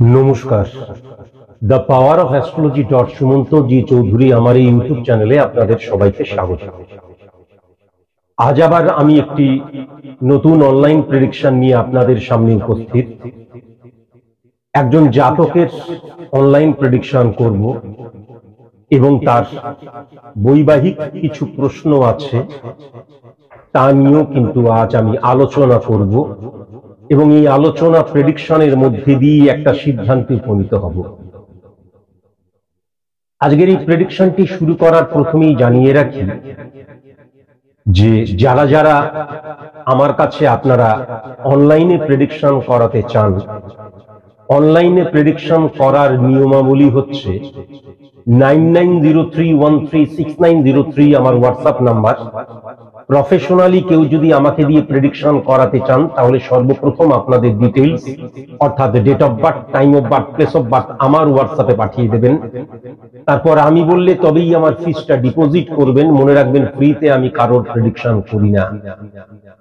নমস্কার। The power of astrology Sumanta ji Chowdhury আমার এই ইউটিউব চ্যানেলে আপনাদের সবাইকে স্বাগত। আজ আবার আমি একটি নতুন অনলাইন প্রেডিকশন নিয়ে আপনাদের সামনে উপস্থিত। একজন জাতকের অনলাইন প্রেডিকশন করব এবং তার বৈবাহিক কিছু প্রশ্ন আছে তা নিয়েও কিন্তু আজ আমি আলোচনা করব এবং এই আলোচনা প্রেডিকশনের মধ্যে দিয়ে একটা সিদ্ধান্তে উপনীত হব। আজকের এই প্রেডিকশনটি শুরু করার প্রথমেই জানিয়ে রাখি যে যারা যারা আমার কাছে আপনারা অনলাইনে প্রেডিকশন করাতে চান, অনলাইনে প্রেডিকশন করার নিয়মাবলী হচ্ছে 9903136903 আমার হোয়াটসঅ্যাপ নাম্বার। প্রফেশনালি কেউ যদি আমাকে দিয়ে প্রেডিকশন করাতে চান তাহলে সর্বপ্রথম আপনাদের ডিটেইলস অর্থাৎ date of birth, time of birth, place of birth আমার হোয়াটসঅ্যাপে পাঠিয়ে দেবেন। তারপর আমি বললে তবেই আমার ফিসটা ডিপোজিট করবেন। মনে রাখবেন, ফ্রিতে আমি কারোর প্রেডিকশন করি না।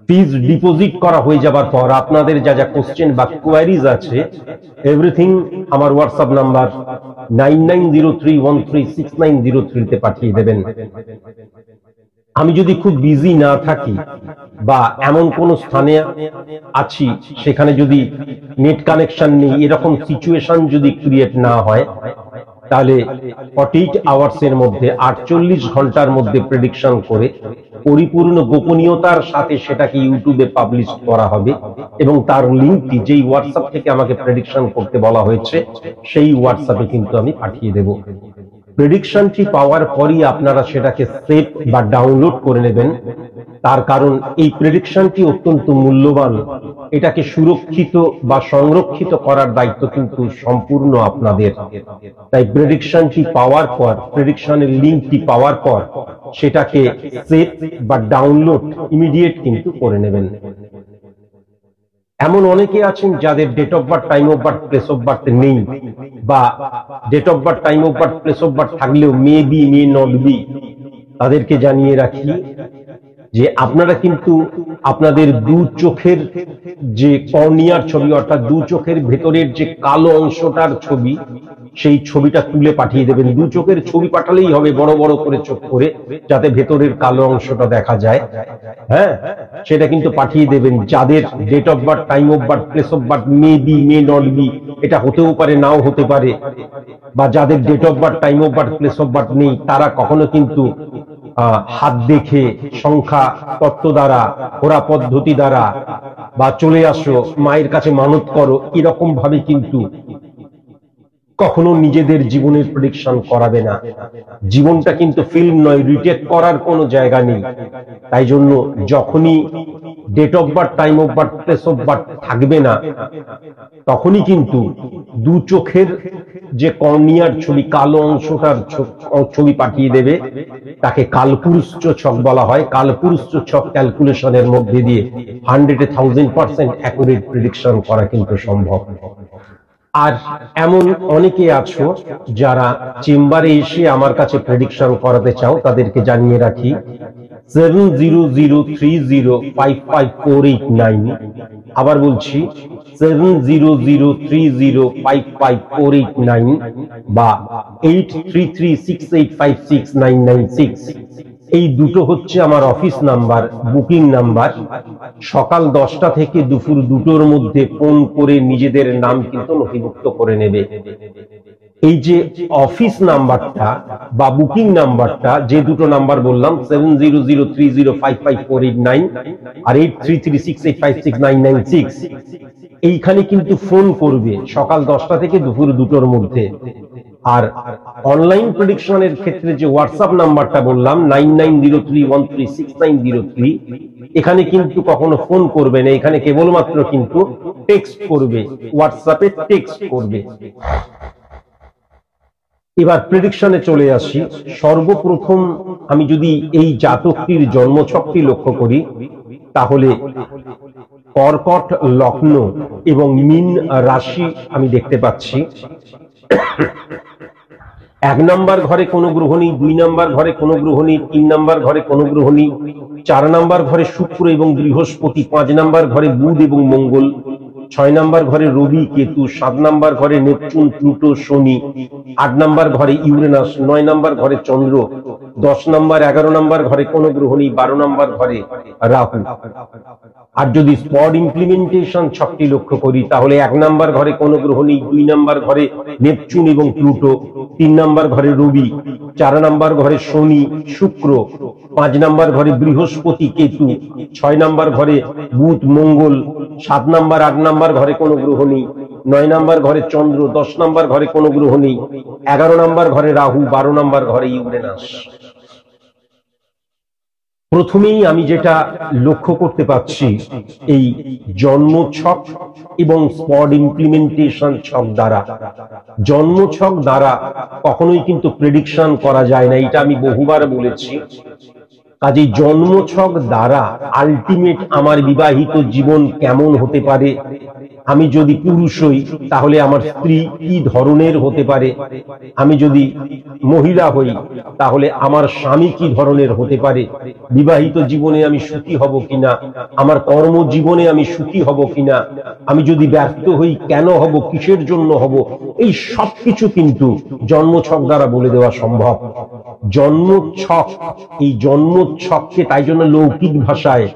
ফিস ডিপোজিট করা হয়ে যাবার পর আপনাদের যা যা কোশ্চেন বা কোয়ারিজ আছে এভরিথিং আমার হোয়াটসঅ্যাপ নাম্বার 9903136903 তে পাঠিয়ে দেবেন। আমি যদি খুব বিজি না থাকি বা এমন কোন স্থানে আছি সেখানে যদি নেট কানেকশন নেই, এরকম সিচুয়েশন যদি ক্রিয়েট না হয়, তাহলে 48 আওয়ার্সের মধ্যে 48 ঘন্টার মধ্যে প্রেডিকশন করে পরিপূর্ণ গোপনীয়তার সাথে সেটাকে ইউটিউবে পাবলিশ করা হবে এবং তার লিঙ্কটি যেই হোয়াটসঅ্যাপ থেকে আমাকে প্রেডিকশন করতে বলা হয়েছে সেই হোয়াটসঅ্যাপে কিন্তু আমি পাঠিয়ে দেব। প্রেডিকশনটি পাওয়ার পরই আপনারা সেটাকে সেভ বা ডাউনলোড করে নেবেন। তার কারণ এই প্রেডিকশনটি অত্যন্ত মূল্যবান, এটাকে সুরক্ষিত বা সংরক্ষিত করার দায়িত্ব কিন্তু সম্পূর্ণ আপনাদের। তাই প্রেডিকশনটি পাওয়ার পর, প্রেডিকশনের লিঙ্কটি পাওয়ার পর সেটাকে সেভ বা ডাউনলোড ইমিডিয়েট কিন্তু করে নেবেন। এমন অনেকে আছেন যাদের date of birth, time of birth, place of birth নেই, বা date of birth, time of birth, place of birth থাকলেও may be may not be. তাদেরকে জানিয়ে রাখি যে আপনারা কিন্তু আপনাদের দু চোখের যে কর্নিয়ার ছবি অর্থাৎ দু চোখের ভেতরের যে কালো অংশটার ছবি, সেই ছবিটা তুলে পাঠিয়ে দেবেন। দু চোখের ছবি পাঠালেই হবে, বড় বড় করে চোখ করে, যাতে ভেতরের কালো অংশটা দেখা যায়। হ্যাঁ, সেটা কিন্তু পাঠিয়ে দেবেন। যাদের date of birth, time of birth, place of birth may be may not be, এটা হতেও পারে নাও হতে পারে, বা যাদের date of birth, time of birth, place of birth নেই, তারা কখনো কিন্তু হাত দেখে, সংখ্যা তত্ত্ব দ্বারা, ওরা পদ্ধতি দ্বারা, বা চলে আসো মায়ের কাছে মানত করো, এরকম ভাবে কিন্তু কখনো নিজেদের জীবনের প্রেডিকশন করাবে না। জীবনটা কিন্তু ফিল্ম নয়, রিটেক করার কোনো জায়গা নেই। তাই জন্য যখনই date of birth, time of birth, place of birth থাকবে না, তখনই কিন্তু দু চোখের যে কর্নিয়ার ছবি, কালো অংশটার ছবি পাঠিয়ে দেবে। তাকে কালপুরুষ ছক বলা হয়। কালপুরুষ ছক ক্যালকুলেশনের মধ্যে দিয়ে 100% অ্যাকুরেট প্রেডিকশন করা কিন্তু সম্ভব। আর এমন অনেকে আছো যারা চেম্বারে এসে আমার কাছে প্রেডিকশন করাতে চাও, তাদেরকে জানিয়ে রাখি 7003055489। আবার বলছি 7003055489 বা 8336856996। এই দুটো হচ্ছে আমার অফিস নাম্বার, বুকিং নাম্বার। সকাল 10টা থেকে দুপুর 2টোর মধ্যে ফোন করে নিজেদের নাম কিন্তু নথিভুক্ত করে নেবে। এই যে অফিস নাম্বারটা বা বুকিং নাম্বারটা, যে দুটো নাম্বার বললাম 7003055489 আর 8336856996, এইখানে কিন্তু ফোন করবে সকাল 10টা থেকে দুপুর 2টোর মধ্যে। আর অনলাইন প্রেডিকশনের ক্ষেত্রে যে হোয়াটসঅ্যাপ নাম্বারটা বললাম 9903136903, এখানে কিন্তু কখনো ফোন করবে না, এখানে কেবলমাত্র কিন্তু টেক্সট করবে, হোয়াটসঅ্যাপে টেক্সট করবে। এবার প্রেডিকশনে চলে আসি। সর্বপ্রথম আমি যদি এই জাতকটির জন্মছকটি লক্ষ্য করি, তাহলে কর্কট লগ্ন এবং মীন রাশি আমি দেখতে পাচ্ছি। 1 নাম্বার ঘরে কোনো গ্রহ নেই, 2 নাম্বার ঘরে কোনো গ্রহ নেই, 3 নাম্বার ঘরে কোনো গ্রহ নেই, 4 নাম্বার ঘরে শুক্র এবং বৃহস্পতি, 5 নাম্বার ঘরে বুধ এবং মঙ্গল, 6 নাম্বার ঘরে রবি কেতু, 7 নাম্বার ঘরে নেপচুন প্লুটো শনি, 8 নাম্বার ঘরে ইউরেনাস, 9 নাম্বার ঘরে চন্দ্র, 10 নাম্বার 11 নাম্বার ঘরে কোনো গ্রহ নেই, 12 নাম্বার ঘরে রাহু। আর যদি স্পট ইমপ্লিমেন্টেশন ছকটি লক্ষ্য করি তাহলে 1 নাম্বার ঘরে কোনো গ্রহ নেই, 2 নাম্বার ঘরে নেপচুন এবং প্লুটো, 3 নাম্বার ঘরে রবি, 4 নাম্বার ঘরে শনি শুক্র, 5 নাম্বার ঘরে বৃহস্পতি কেতু, 6 নাম্বার ঘরে বুধ মঙ্গল, 7 নাম্বার 8 নাম্বার ঘরে কোনো গ্রহ নেই, 9 নাম্বার ঘরে চন্দ্র, 10 নাম্বার ঘরে কোনো গ্রহ নেই, 11 নাম্বার ঘরে রাহু, 12 নাম্বার ঘরে ইউরেনাস। প্রথমেই আমি যেটা লক্ষ্য করতে পাচ্ছি, এই জন্ম ছক এবং স্পট ইমপ্লিমেন্টেশন ছক দ্বারা, জন্ম ছক দ্বারা কখনোই কিন্তু প্রেডিকশন করা যায় না, এটা আমি বহুবার বলেছি। কাজেই জন্ম ছক দ্বারা আলটিমেট আমার বিবাহিত জীবন কেমন হতে পারে, আমি যদি পুরুষ হই তাহলে আমার স্ত্রী কি ধরনের হতে পারে, আমি যদি মহিলা হই তাহলে আমার স্বামী কি ধরনের হতে পারে, বিবাহিত জীবনে আমি সুখী হব কিনা, আমার কর্মজীবনে আমি সুখী হব কিনা, আমি যদি ব্যর্থ হই কেন হব, কিসের জন্য হব, এই সবকিছু কিন্তু জন্ম ছক দ্বারা বলে দেওয়া সম্ভব। জন্ম ছক, এই জন্ম ছককে তাই জন্য লৌকিক ভাষায়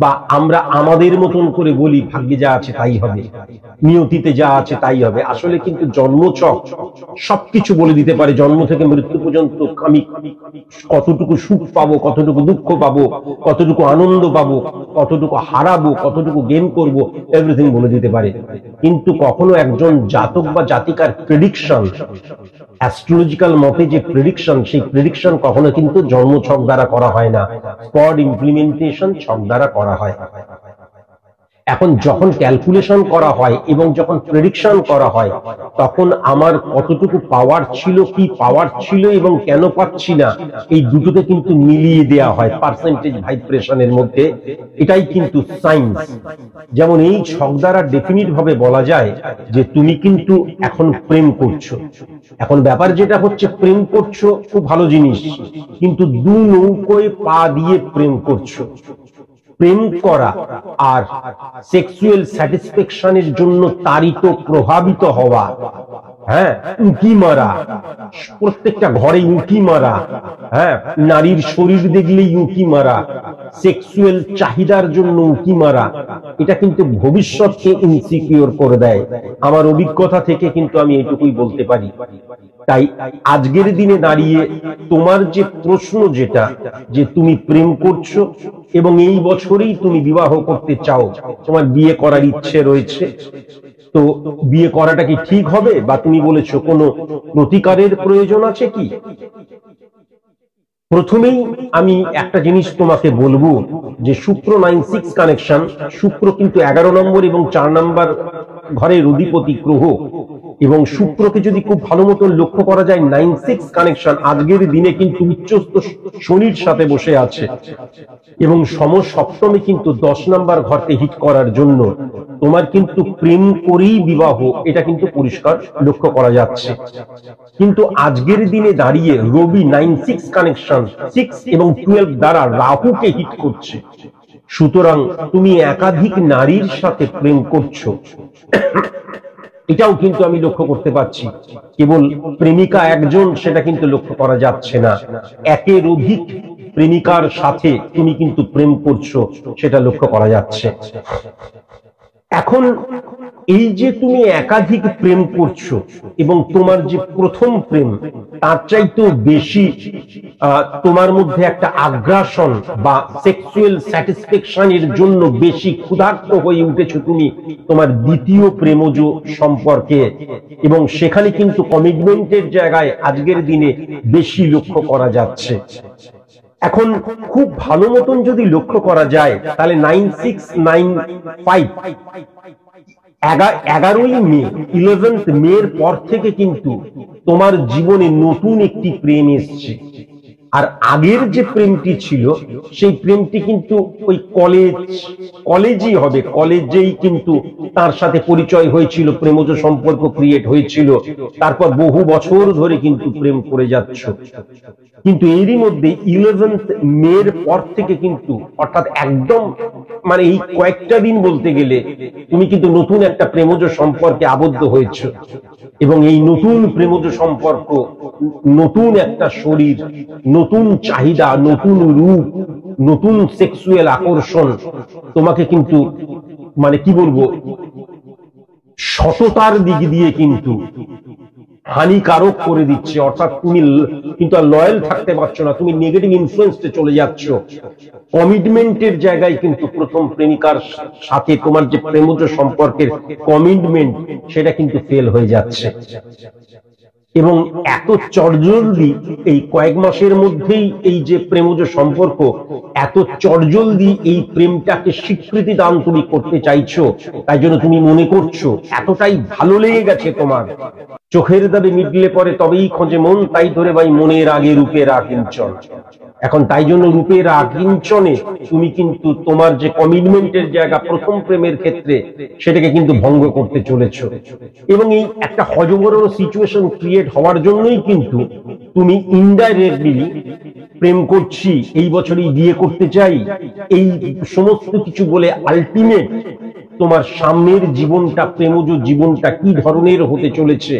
বা আমরা আমাদের মতন করে বলি ভাগ্যে যা আছে তাই হবে, নিয়তিতে যা আছে তাই হবে। আসলে কিন্তু জন্ম ছক সবকিছু বলে দিতে পারে। জন্ম থেকে মৃত্যু পর্যন্ত আমি কতটুকু সুখ পাবো, কতটুকু দুঃখ পাবো, কতটুকু আনন্দ পাবো, কতটুকু হারাবো, কতটুকু গেইন করব, এভরিথিং বলে দিতে পারে। কিন্তু কখনো একজন জাতক বা জাতিকার প্রেডিকশন, অ্যাস্ট্রোলজিক্যাল মতে যে প্রেডিকশন, সেই প্রেডিকশন কখনো কিন্তু জন্ম ছক দ্বারা করা হয় না, স্পট ইমপ্লিমেন্টেশন ছক দ্বারা করা হয়। এখন যখন ক্যালকুলেশন করা হয় এবং যখন প্রেডিকশন করা হয় তখন আমার কতটুকু পাওয়ার ছিল, কি পাওয়ার ছিল এবং কেন পাচ্ছি না, এই দুটোকে কিন্তু মিলিয়ে দেওয়া হয় পার্সেন্টেজ ভাইব্রেশনের মধ্যে। এটাই কিন্তু সায়েন্স। যেমন এই ছক দ্বারা ডেফিনিট ভাবে বলা যায় যে তুমি কিন্তু এখন প্রেম করছো। এখন ব্যাপার যেটা হচ্ছে, প্রেম করছো খুব ভালো জিনিস, কিন্তু দু নৌকোয় পা দিয়ে প্রেম করছো। প্রেম করা আর সেক্সুয়াল স্যাটিসফ্যাকশনের জন্য তাড়িত প্রভাবিত হওয়া, হ্যাঁ, উঁকি মারা, প্রত্যেকটা ঘরে উঁকি মারা, হ্যাঁ, নারীর শরীর দেখলেই উঁকি মারা, সেক্সুয়াল চাহিদার জন্য উঁকি মারা, এটা কিন্তু ভবিষ্যৎকে ইনসিকিউর করে দেয়। আমার অভিজ্ঞতা থেকে কিন্তু আমি এটুকুই বলতে পারি। তাই আজকের দিনে দাঁড়িয়ে তোমার যে প্রশ্ন, যেটা যে তুমি প্রেম করছো এবং এই বছরেই তুমি বিবাহ করতে চাও, তোমার বিয়ে করার ইচ্ছে রয়েছে, তো বিয়ে করাটা কি ঠিক হবে, বা তুমি বলেছো কোনো প্রতিকারের প্রয়োজন আছে কি? প্রথমেই আমি একটা জিনিস তোমাকে বলবো যে শুক্র 9-6 কানেকশন, শুক্র কিন্তু 11 নম্বর এবং 4 নম্বর ঘরের অধিপতি গ্রহ, এবং শুক্রকে যদি খুব ভালো মতো লক্ষ্য করা যায় 9-6 কানেকশন আজকের দিনে কিন্তু উচ্চস্থ শনির সাথে বসে আছে এবং সমসপ্তমে কিন্তু 10 নম্বর ঘরকে হিট করার জন্য তোমার কিন্তু প্রেম করেই বিবাহ, এটা কিন্তু পরিষ্কার লক্ষ্য করা যাচ্ছে। কিন্তু আজকের দিনে দাঁড়িয়ে রবি 9-6 কানেকশন 6 এবং 12 দ্বারা রাহুকে হিট করছে, সুতরাং তুমি একাধিক নারীর সাথে প্রেম করছো, এটাও কিন্তু আমি লক্ষ্য করতে পারছি। কেবল প্রেমিকা একজন সেটা কিন্তু লক্ষ্য করা যাচ্ছে না, একের অধিক প্রেমিকার সাথে তুমি কিন্তু প্রেম করছো, সেটা লক্ষ্য করা যাচ্ছে। এখন এই যে তুমি একাধিক প্রেম করছো এবং তোমার যে প্রথম প্রেম তার চাইতেও বেশি তোমার মধ্যে একটা আগ্রাসন বা সেক্সুয়াল স্যাটিসফ্যাকশনের জন্য বেশি ক্ষুধার্ত হয়ে উঠেছো তুমি তোমার দ্বিতীয় প্রেমজ সম্পর্কে, এবং সেখানে কিন্তু কমিটমেন্টের জায়গায় আজকের দিনে বেশি লক্ষ্য করা যাচ্ছে। এখন খুব ভালো মতন যদি লক্ষ্য করা যায় তাহলে 9-6-9-5 11ই মে 11th মের পর থেকে কিন্তু তোমার জীবনে নতুন একটি প্রেম এসছে। আর আগের যে প্রেমটি ছিল সেই প্রেমটি কিন্তু ওই কলেজই হবে, কলেজেই কিন্তু তার সাথে পরিচয় হয়েছিল, প্রেমজ সম্পর্ক ক্রিয়েট হয়েছিল, তারপর বহু বছর ধরে কিন্তু প্রেম করে যাচ্ছ। কিন্তু এরই মধ্যে 11th মের পর থেকে কিন্তু, অর্থাৎ একদম মানে এই কয়েকটা দিন বলতে গেলে, তুমি কিন্তু নতুন একটা প্রেমজ সম্পর্কে আবদ্ধ হয়েছ। এবং এই নতুন প্রেমজ সম্পর্ক, নতুন একটা শরীর, নতুন চাহিদা, নতুন রূপ, নতুন সেক্সুয়াল আকর্ষণ তোমাকে কিন্তু মানে কি বলবো, সততার দিক দিয়ে কিন্তু হানিকারক করে দিচ্ছে। অর্থাৎ তুমি কিন্তু আর লয়াল থাকতে পারছো না, তুমি নেগেটিভ ইনফ্লুয়েন্সে চলে যাচ্ছ। কমিটমেন্টের জায়গায় কিন্তু প্রথম প্রেমিকার সাথে তোমার যে প্রেমজ সম্পর্কের কমিটমেন্ট, সেটা কিন্তু ফেল হয়ে যাচ্ছে। এবং এত চটজলদি এই কয়েক মাসের মধ্যেই এই যে প্রেমজ সম্পর্ক, এত চটজলদি এই প্রেমটাকে স্বীকৃতি দান তুমি করতে চাইছো, তাই জন্য তুমি মনে করছো এতটাই ভালো লেগে গেছে তোমার, চোখের দাবি মিটলে পরে তবেই খোঁজে মন, তাই ধরে ভাই মনের আগে রূপের আকিঞ্চন। এখন তাই জন্য রূপের আকিঞ্চনে তুমি কিন্তু তোমার যে কমিটমেন্টের জায়গা প্রথম প্রেমের ক্ষেত্রে, সেটাকে কিন্তু ভঙ্গ করতে চলেছ। এবং এই একটা হজবরল সিচুয়েশন ক্রিয়েট হওয়ার জন্যই কিন্তু তুমি ইনডাইরেক্টলি প্রেম করছি, এই বছরই বিয়ে করতে চাই, এই সমস্ত কিছু বলে আলটিমেট তোমার সামনের জীবনটা, প্রেমজ জীবনটা কি ধরনের হতে চলেছে,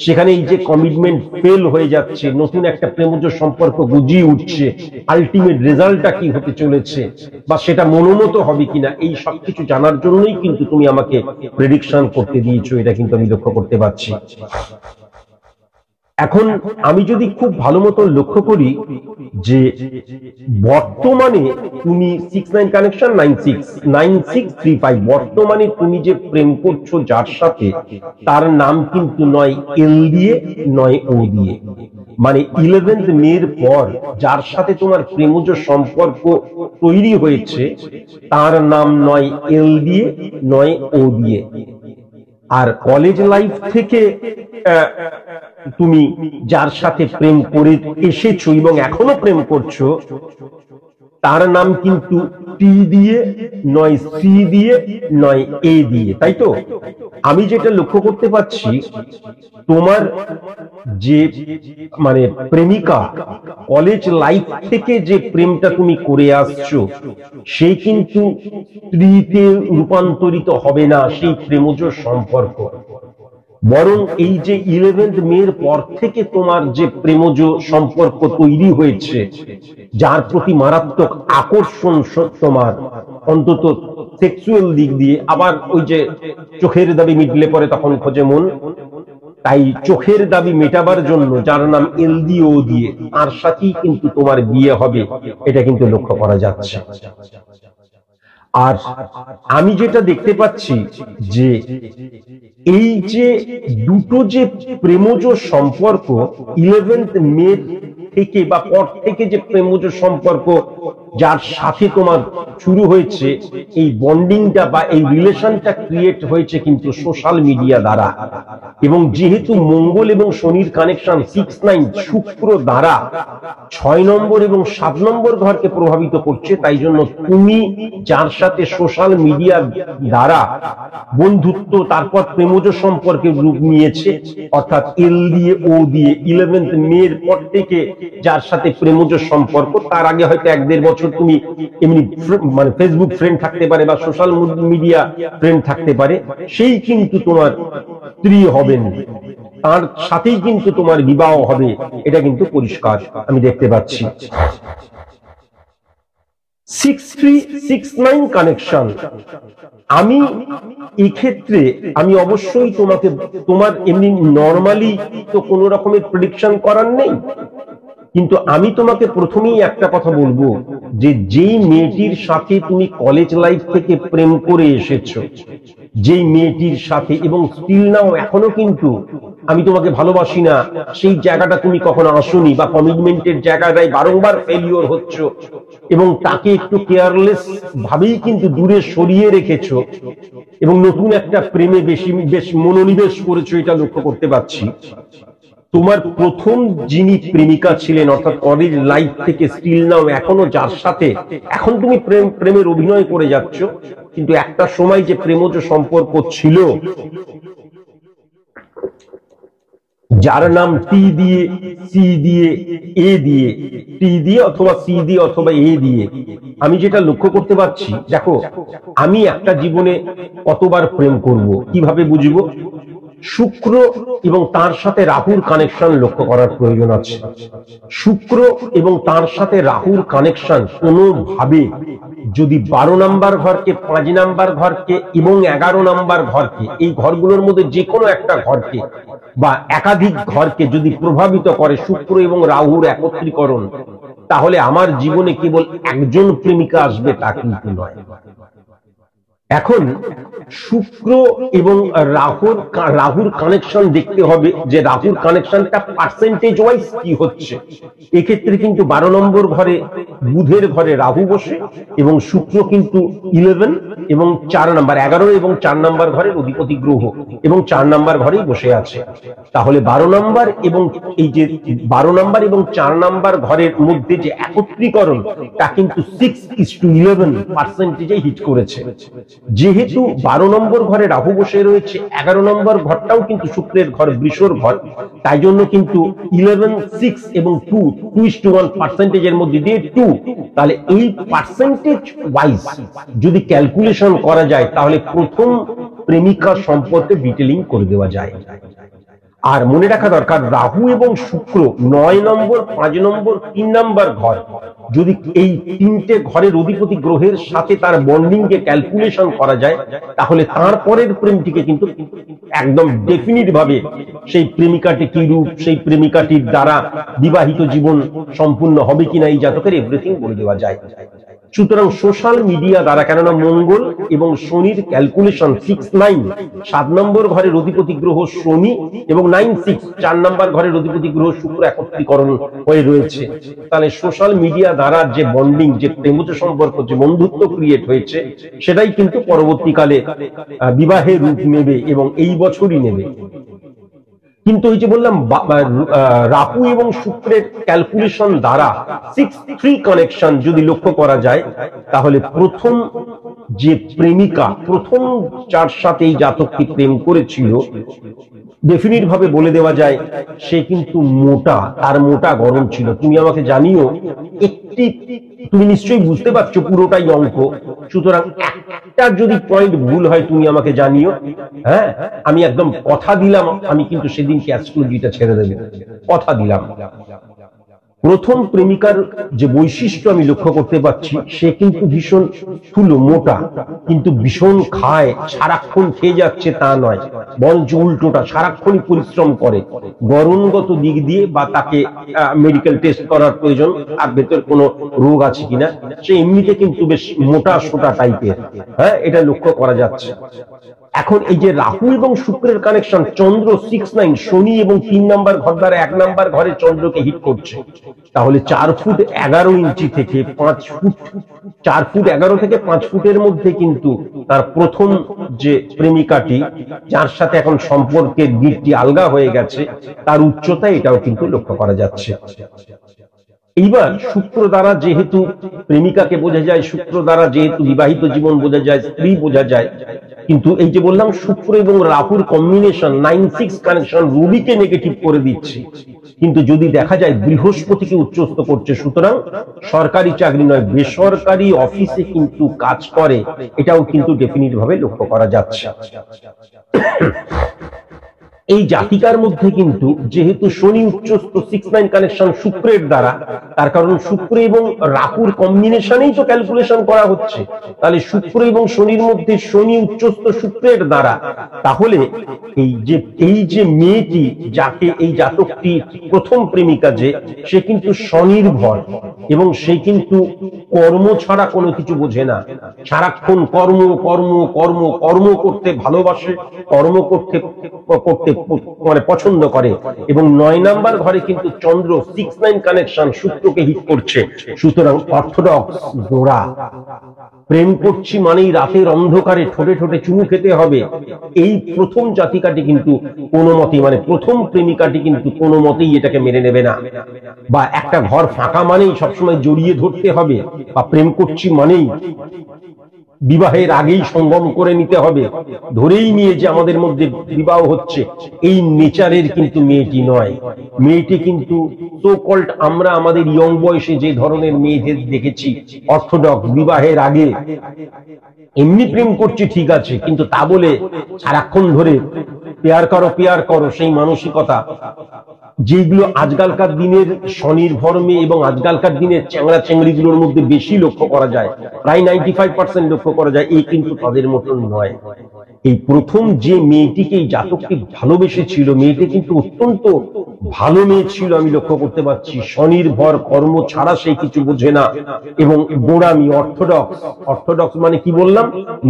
সেখানে এই যে কমিটমেন্ট ফেল হয়ে যাচ্ছে, নতুন একটা প্রেমজ সম্পর্ক গুজিয়ে উঠছে, আলটিমেট রেজাল্টটা কি হতে চলেছে বা সেটা মনোমত হবে কিনা, এই সবকিছু জানার জন্যই কিন্তু তুমি আমাকে প্রেডিকশন করতে দিয়েছো। এটা কিন্তু আমি লক্ষ্য করতে পারছি। এখন আমি যদি খুব ভালো মতো লক্ষ্য করি যে বর্তমানে তুমি 69 কানেকশন 9635, বর্তমানে তুমি যে প্রেম করছো যার সাথে, তার নাম কিন্তু নয় এল দিয়ে নয় ও দিয়ে। মানে 11th মের পর যার সাথে তোমার প্রেমজ সম্পর্ক তৈরি হয়েছে, তার নাম নয় এল দিয়ে নয় ও দিয়ে। আর কলেজ লাইফ থেকে তুমি যার সাথে প্রেম করে এসেছো এবং এখনো প্রেম করছো, তার নাম কিন্তু টি দিয়ে নয় সি দিয়ে নয় এ দিয়ে, তাই তো? আমি যেটা লক্ষ্য করতে পারছি, তোমার যে মানে প্রেমিকা কলেজ লাইফ থেকে যে প্রেমটা তুমি করে আসছো, সেই কিন্তু স্ত্রীতে রূপান্তরিত হবে না সেই প্রেমজ সম্পর্ক। বরং এই যে 11th মের পর থেকে তোমার যে প্রেমজ সম্পর্ক তৈরি হয়েছে, যার প্রতি মারাত্মক আকর্ষণ তোমার, অন্তত সেক্সুয়াল দিক দিয়ে, আবার ওই যে চোখের দাবি মিটলে পরে তখন খোঁজে মন, তাই চোখের দাবি মেটাবার জন্য যার নাম এল দিয়ে ও দিয়ে, তার সাথেই কিন্তু তোমার বিয়ে হবে, এটা কিন্তু লক্ষ্য করা যাচ্ছে। আর আমি যেটা দেখতে পাচ্ছি যে এই যে দুটো যে প্রেমজ সম্পর্ক 11th মে থেকে বা পর থেকে যে প্রেমজ সম্পর্ক যার সাথে তোমার শুরু হয়েছে, এই বন্ডিংটা বা এই রিলেশনটা ক্রিয়েট হয়েছে কিন্তু সোশ্যাল মিডিয়া দ্বারা। এবং যেহেতু মঙ্গল এবং শনির কানেকশন 69 শুক্র দ্বারা 6 নম্বর এবং 7 নম্বর ঘরকে প্রভাবিত করছে, তাই জন্য তুমি যার সাথে সোশ্যাল মিডিয়া দ্বারা বন্ধুত্ব, তারপর প্রেমজ সম্পর্কের রূপ নিয়েছে, অর্থাৎ এল দিয়ে ও দিয়ে 11th মের পর থেকে যার সাথে প্রেমজ সম্পর্ক, তার আগে হয়তো 1-1.5 বছর তুমি এমনি মানে ফেসবুক ফ্রেন্ড থাকতে পারে বা সোশ্যাল মিডিয়া ফ্রেন্ড থাকতে পারে, সেই কিন্তু তোমার স্ত্রী হবেন, তার সাথেই কিন্তু তোমার বিবাহ হবে, এটা কিন্তু পরিষ্কার আমি দেখতে পাচ্ছি। 6369 কানেকশন, আমি এই ক্ষেত্রে আমি অবশ্যই তোমাকে, তোমার এমনি নরমালি তো কোনো রকমের প্রেডিকশন করার নেই, কিন্তু আমি তোমাকে প্রথমেই একটা কথা বলবো যে যেই মেয়েটির সাথে তুমি কলেজ লাইফ থেকে প্রেম করে এসেছো, যেই মেয়েটির সাথে, এবং স্টিল নাও এখনো কিন্তু আমি তোমাকে ভালোবাসি না সেই জায়গাটা তুমি কখনো আসোনি, বা কমিটমেন্টের জায়গাটায় বারংবার ফেলিওর হচ্ছ, এবং তাকে একটু কেয়ারলেস ভাবেই কিন্তু দূরে সরিয়ে রেখেছো, এবং নতুন একটা প্রেমে বেশ মনোনিবেশ করেছো, এটা লক্ষ্য করতে পারছি। তোমার প্রথম যিনি প্রেমিকা ছিলেন, অর্থাৎ কলেজ লাইফ থেকে স্টিল নাও এখনো যার সাথে এখন তুমি প্রেমের অভিনয় করে যাচ্ছ, কিন্তু একটা সময় যে প্রেমজ সম্পর্ক ছিল, যার নাম টি দিয়ে, সি দিয়ে, এ দিয়ে, টি দিয়ে অথবা সি দিয়ে অথবা এ দিয়ে, আমি যেটা লক্ষ্য করতে পারছি, দেখো আমি একটা জীবনে কতবার প্রেম করব, কিভাবে বুঝবো? শুক্র এবং তার সাথে রাহুর কানেকশন লক্ষ্য করার প্রয়োজন আছে। শুক্র এবং তার সাথে রাহুর কানেকশন কোনোভাবে যদি 12 নম্বর ঘরকে, 5 নম্বর ঘরকে এবং 11 নম্বর ঘরকে, এই ঘরগুলোর মধ্যে যে কোনো একটা ঘরকে বা একাধিক ঘরকে যদি প্রভাবিত করে শুক্র এবং রাহুর একত্রীকরণ, তাহলে আমার জীবনে কেবল একজন প্রেমিকা আসবে তা কিন্তু নয়। এখন শুক্র এবং রাহুর কানেকশন দেখতে হবে যে রাহুর কানেকশনটা পার্সেন্টেজ ওয়াইজ কি হচ্ছে। এক্ষেত্রে কিন্তু 12 নম্বর ঘরে বুধের ঘরে রাহু বসে এবং শুক্র কিন্তু 11 এবং 4 নম্বর 11 এবং 4 নম্বর ঘরের অধিপতি গ্রহ এবং 4 নম্বর ঘরেই বসে আছে। তাহলে 12 নম্বর এবং এই যে 12 নম্বর এবং 4 নম্বর ঘরের মধ্যে যে একত্রীকরণ, তা কিন্তু 6:11 পার্সেন্টেজে হিট করেছে। যেহেতু 12 নম্বর ঘরে রাহু বসে রয়েছে, 11 নম্বর ঘরটাও কিন্তু শুক্রের ঘর, বৃষর ঘর, তাই জন্য কিন্তু 11, 6 এবং 2:1 পার্সেন্টেজের মধ্যে দিয়ে 2। তাহলে এই পার্সেন্টেজ ওয়াইজ যদি ক্যালকুলেশন করা যায়, তাহলে প্রথম প্রেমিকা সম্পর্কে ডিটেলিং করে দেওয়া যায়। আর মনে রাখা দরকার, রাহু এবং শুক্র 9 নম্বর, 5 নম্বর, 3 নম্বর ঘর, যদি এই তিনটে ঘরের অধিপতি গ্রহের সাথে তার বন্ডিং কে ক্যালকুলেশন করা যায়, তাহলে তারপরের প্রেমটিকে কিন্তু একদম ডেফিনিট ভাবে সেই প্রেমিকাটি কি রূপ, সেই প্রেমিকাটির দ্বারা বিবাহিত জীবন সম্পূর্ণ হবে কিনা এই জাতকের এভরিথিং বলে দেওয়া যায়। সুতরাং সোশ্যাল মিডিয়া দ্বারা, কেননা মঙ্গল এবং শনির ক্যালকুলেশন 6-9, 7 নম্বর ঘরের অধিপতি গ্রহ শনি এবং 9-6, 4 নম্বর ঘরের অধিপতি গ্রহ শুক্র একত্রীকরণ হয়ে রয়েছে। তাহলে সোশ্যাল মিডিয়া দ্বারা যে বন্ডিং, যে প্রেমজ সম্পর্ক, যে বন্ধুত্ব ক্রিয়েট হয়েছে, সেটাই কিন্তু পরবর্তীকালে বিবাহের রূপ নেবে এবং এই বছরই নেবে। কিন্তু এই যে বললাম, রাহু এবং শুক্রের ক্যালকুলেশন দ্বারা 6-3 কানেকশন যদি লক্ষ্য করা যায়, তাহলে প্রথম যে প্রেমিকা, প্রথম যার সাথে এই জাতকটি প্রেম করেছিল, ডেফিনিট ভাবে বলে দেওয়া যায় সে কিন্তু মোটা, আর মোটা গরম ছিল। তুমি আমাকে জানিও, একটি তুমি নিশ্চয়ই বুঝতে পারছো পুরোটাই অঙ্ক, সুতরাং একটা যদি পয়েন্ট ভুল হয় তুমি আমাকে জানিও। হ্যাঁ, আমি একদম কথা দিলাম, আমি কিন্তু সেদিনকে অ্যাস্ট্রোলজিটা ছেড়ে দেব, কথা দিলাম। প্রথম প্রেমিকার যে বৈশিষ্ট্য আমি লক্ষ্য করতে পারছি, সে কিন্তু ভীষণ স্থূল, মোটা, কিন্তু ভীষণ খায়, সারাক্ষণ খেয়ে যাচ্ছে তা নয়, বরঞ্চ উল্টোটা, সারাক্ষণই পরিশ্রম করে গড়নগত দিক দিয়ে, বা তাকে মেডিকেল টেস্ট করার প্রয়োজন আর ভেতর কোনো রোগ আছে কিনা। সে এমনিতে কিন্তু বেশ মোটা সোটা টাইপের, হ্যাঁ, এটা লক্ষ্য করা যাচ্ছে। এখন এই যে রাহু এবং শুক্রের কানেকশন, চন্দ্র 6-9, শনি এবং 3 নম্বর ঘর দ্বারা 1 নম্বর ঘরে চন্দ্রকে হিট করছে, তাহলে 4 ফুট 11 ইঞ্চি থেকে 5 ফুট, 4 ফুট 11 থেকে 5 ফুটের মধ্যে কিন্তু তার প্রথম যে প্রেমিকাটি, যার সাথে এখন সম্পর্কের দিকটি আলগা হয়ে গেছে, তার উচ্চতা এটাও কিন্তু লক্ষ্য করা যাচ্ছে। এইবার শুক্র দ্বারা যেহেতু প্রেমিকাকে বোঝা যায়, শুক্র দ্বারা যেহেতু বিবাহিত জীবন বোঝা যায়, স্ত্রী বোঝা যায়, কিন্তু এই যে বললাম শুক্র এবং রাহুর কম্বিনেশন 9-6 কানেকশন রবিকে নেগেটিভ করে দিচ্ছে, কিন্তু যদি দেখা যায় বৃহস্পতিকে উচ্চস্থ করছে, সুতরাং সরকারি চাকরি নয় বেসরকারি অফিসে কিন্তু কাজ করে, এটাও কিন্তু ডেফিনিট ভাবে লক্ষ্য করা যাচ্ছে। এই জাতিকার মধ্যে কিন্তু যেহেতু শনি উচ্চস্থ 6-9 কানেকশন শুক্রের দ্বারা, তার কারণ শুক্র এবং রাহুর কম্বিনেশনেই তো ক্যালকুলেশন করা হচ্ছে, তাহলে শুক্র এবং শনির মধ্যে শনি উচ্চস্থ শুক্রের দ্বারা, তাহলে এই যে মেয়েটি, যাকে এই জাতকটি প্রথম প্রেমিকা, যে সে কিন্তু স্বনির্ভর এবং সে কিন্তু কর্ম ছাড়া কোনো কিছু বোঝে না, সারাক্ষণ কর্ম কর্ম কর্ম কর্ম করতে ভালোবাসে, কর্ম করতে করতে মানে পছন্দ করে। এবং 9 নাম্বার ঘরে কিন্তু চন্দ্র 6-9 কানেকশন শুক্রকে হিট করছে। সুতরাং অর্থোডক্স গোড়া প্রেম করছি মানেই রাতের অন্ধকারে ঠোঁটে ঠোঁটে চুমু খেতে হবে, এই প্রথম জাতিকাটি কিন্তু কোনো মতেই, মানে প্রথম প্রেমিকাটি কিন্তু কোনো মতেই এটাকে মেনে নেবে না। বা একটা ঘর ফাঁকা মানেই সবসময় জড়িয়ে ধরতে হবে, বা প্রেম করছি মানেই বিবাহের আগেই সঙ্গম করে নিতে হবে, ধরেই নিয়ে যে আমাদের মধ্যে বিবাহ হচ্ছে, এই নেচারের কিন্তু মেয়েটি নয়। মেয়েটি কিন্তু সো কল্ড আমরা আমাদের ইয়ং বয়সে যে ধরনের মেয়েদের দেখেছি, অর্থোডক্স, বিবাহের আগে এমনি প্রেম করছি ঠিক আছে, কিন্তু তা বলে সারাক্ষণ ধরে পেয়ার করো সেই মানসিকতা, যেগুলো আজকালকার দিনের স্বনির্ভর মেয়ে এবং আজকালকার দিনের চ্যাংড়া চেংড়িগুলোর মধ্যে বেশি লক্ষ্য করা যায়, প্রায় 95% লক্ষ্য করা যায়, এই কিন্তু তাদের মতন নয়। এই প্রথম যে মেয়েটিকে এই জাতকটি ভালোবেসেছিল, মেয়েটি কিন্তু অত্যন্ত ভালো মেয়ে ছিল, আমি লক্ষ্য করতে পারছি। স্বনির্ভর, কর্ম ছাড়া সে কিছু বোঝে না, এবং গোড়ামি, অর্থোডক্স মানে কি বললাম,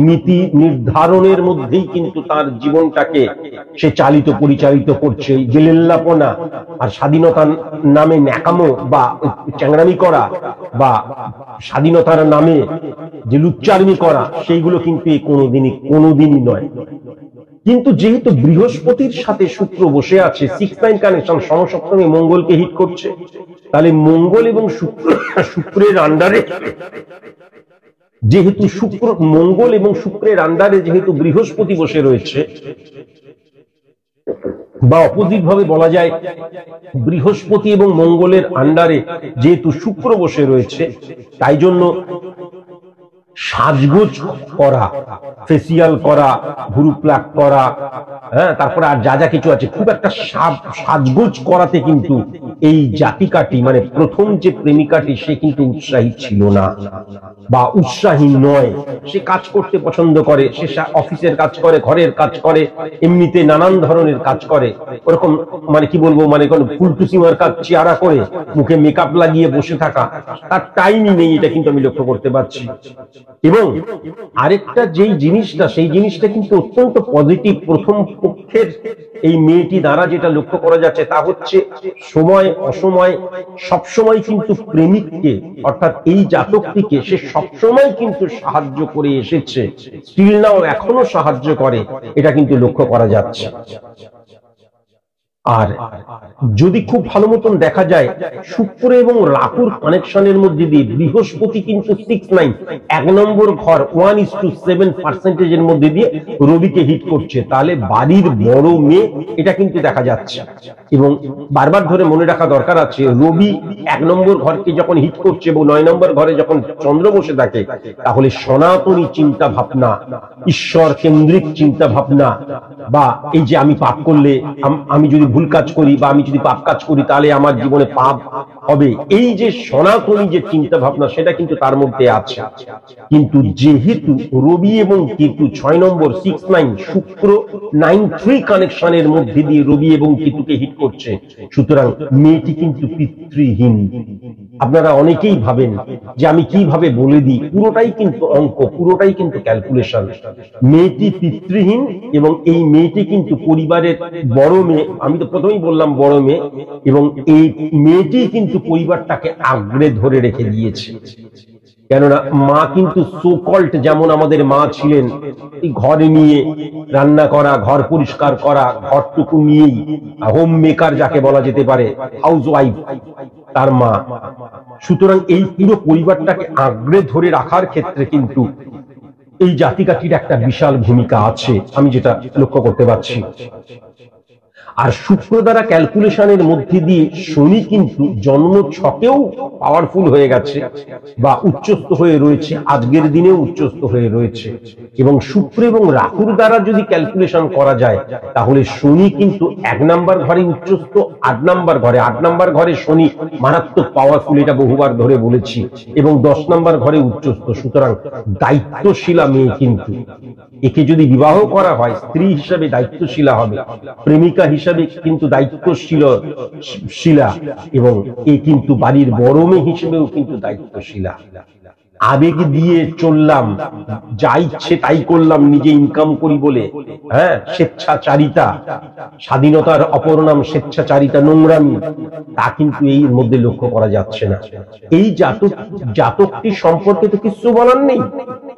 নীতি নির্ধারণের মধ্যেই কিন্তু তার জীবনটাকে সে চালিত পরিচালিত করছে। গেলেল্লাপনা আর স্বাধীনতার নামে ন্যাকামো বা চ্যাংড়ামি করা, বা স্বাধীনতার নামে যে লুচ্চারমি করা, সেইগুলো কিন্তু কোনোদিনই নয়। কিন্তু যেহেতু বৃহস্পতির সাথে শুক্র বসে আছে, 6-9 কানেকশন, সমসপ্তমে মঙ্গলকে হিট করছে, তাহলে মঙ্গল এবং শুক্রের আন্ডারে যেহেতু মঙ্গল এবং শুক্রের আন্ডারে যেহেতু বৃহস্পতি বসে রয়েছে, বা অপোজিট ভাবে বলা যায় বৃহস্পতি এবং মঙ্গলের আন্ডারে যেহেতু শুক্র বসে রয়েছে, তাই জন্য সাজগোজ করা, ফেসিয়াল করা, ভুরু প্লাক করা, হ্যাঁ, তারপরে আর যা যা কিছু আছে, খুব একটা সাজগোজ করাতে কিন্তু এই জাতিকাটি, মানে প্রথম যে প্রেমিকাটি, সে কিন্তু উৎসাহী ছিল না বা উৎসাহী নয়। সে কাজ করতে পছন্দ করে, সে অফিসের কাজ করে, ঘরের কাজ করে, এমনিতে নানান ধরনের কাজ করে, ওরকম মানে কি বলবো, মানে কোন ফুলটুসিমার কাজ, চেয়ারা করে মুখে মেকআপ লাগিয়ে বসে থাকা, তার টাইমই নেই, এটা কিন্তু আমি লক্ষ্য করতে পারছি। এবং আরেকটা যেই জিনিসটা, সেই জিনিসটা কিন্তু অত্যন্ত পজিটিভ প্রথম পক্ষের এই মেয়েটি দ্বারা যেটা লক্ষ্য করা যাচ্ছে, তা হচ্ছে সময় অসময় সবসময় কিন্তু প্রেমিককে, অর্থাৎ এই জাতকটিকে সে সবসময় কিন্তু সাহায্য করে এসেছে, স্টিল নাও এখনো সাহায্য করে, এটা কিন্তু লক্ষ্য করা যাচ্ছে। আর যদি খুব ভালো মতন দেখা যায়, শুক্র এবং রাহুর কানেকশনের মধ্যে দিয়ে বৃহস্পতি কিন্তু 6-9 1 নম্বর ঘর 1:7% মধ্যে দিয়ে রবিকে হিট করছে, তাহলে বাড়ির বড় মেয়ে, এটা কিন্তু দেখা যাচ্ছে। এবং বারবার ধরে মনে রাখা দরকার আছে, রবি 1 নম্বর ঘরকে যখন হিট করছে এবং 9 নম্বর ঘরে যখন চন্দ্র বসে থাকে, তাহলে সনাতনী চিন্তা ভাবনা, ঈশ্বর কেন্দ্রিক চিন্তা ভাবনা, বা এই যে আমি পাপ করলে, আমি যদি ভুল কাজ করি বা আমি যদি পাপ কাজ করি তাহলে আমার জীবনে পাপ হবে, এই যে সনাতনী যে চিন্তা ভাবনা, সেটা কিন্তু তার মধ্যে আছে। কিন্তু যেহেতু রবি এবং কেতু 6 নম্বর 6-9, শুক্র 9-3 কানেকশনের মধ্যে দিয়ে রবি এবং কেতুকে হিট করছে, সুতরাং মেয়েটি কিন্তু পিতৃহীন। আপনারা অনেকেই ভাবেন যে আমি কিভাবে বলে দিই, পুরোটাই কিন্তু অঙ্ক, পুরোটাই কিন্তু ক্যালকুলেশন। মেয়েটি পিতৃহীন এবং এই মেয়েটি কিন্তু পরিবারের বড় মেয়ে, আমি তো প্রথমেই বললাম বড় মেয়ে, এবং এই মেয়েটি কিন্তু পরিবারটাকে আঁকড়ে ধরে রেখে দিয়েছে। কেননা মা কিন্তু সো কল্ড, যেমন আমাদের মা ছিলেন এই ঘরে নিয়ে রান্না করা, ঘর পরিষ্কার করা, ঘরটুকু নিয়েই হোম মেকার যাকে বলা যেতে পারে, হাউস ওয়াইফ তার মা। সুতরাং এই পুরো পরিবারটাকে আঁকড়ে ধরে রাখার ক্ষেত্রে কিন্তু এই জাতিকাটির একটা বিশাল ভূমিকা আছে, আমি যেটা লক্ষ্য করতে পারছি। আর শুক্র দ্বারা ক্যালকুলেশনের মধ্যে দিয়ে শনি কিন্তু জন্ম ছকেও পাওয়ারফুল হয়ে গেছে বা উচ্চস্থ হয়ে রয়েছে, আজকের দিনেও উচ্চস্থ হয়ে রয়েছে। এবং শুক্র এবং রাহুর দ্বারা যদি ক্যালকুলেশন করা যায়, তাহলে শনি কিন্তু 1 নাম্বার ঘরে উচ্চস্থ, 8 নাম্বার ঘরে, 8 নাম্বার ঘরে শনি মারাত্মক পাওয়ারফুল, এটা বহুবার ধরে বলেছি, এবং 10 নাম্বার ঘরে উচ্চস্থ। সুতরাং দায়িত্বশীলা মেয়ে, কিন্তু একে যদি বিবাহ করা হয়, স্ত্রী হিসাবে দায়িত্বশীলা হবে, প্রেমিকা হিসাবে কিন্তু দায়িত্বশীলা, এবং এ কিন্তু বাড়ির বড় মেয়ে হিসেবেও কিন্তু দায়িত্বশীলা। আবেগ দিয়ে চললাম, যা ইচ্ছে তাই করলাম নিজে ইনকাম করি বলে, হ্যাঁ, স্বেচ্ছাচারিতা, স্বাধীনতার অপর নাম স্বেচ্ছাচারিতা, নোংরামি, তা কিন্তু এই মধ্যে লক্ষ্য করা যাচ্ছে না। এই জাতকটি সম্পর্কে তো কিছু বলার নেই,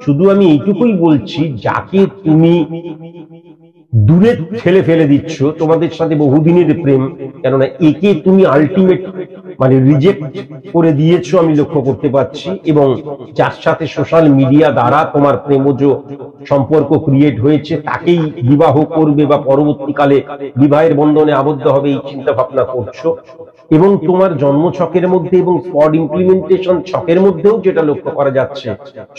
শুধু আমি এইটুকুই বলছি, যাকে তুমি দূরে ঠেলে ফেলে দিচ্ছ, তোমাদের সাথে বহুদিনের প্রেম, কেননা একে তুমি আলটিমেট মানে রিজেক্ট করে দিয়েছো আমি লক্ষ্য করতে পারছি, এবং যার সাথে সোশ্যাল মিডিয়া দ্বারা তোমার প্রেমজ সম্পর্ক ক্রিয়েট হয়েছে তাকেই বিবাহ করবে বা পরবর্তীকালে বিবাহের বন্ধনে আবদ্ধ হবে এই চিন্তা ভাবনা করছো। এবং তোমার জন্ম ছকের মধ্যে এবং স্পট ইমপ্লিমেন্টেশন ছকের মধ্যেও যেটা লক্ষ্য করা যাচ্ছে,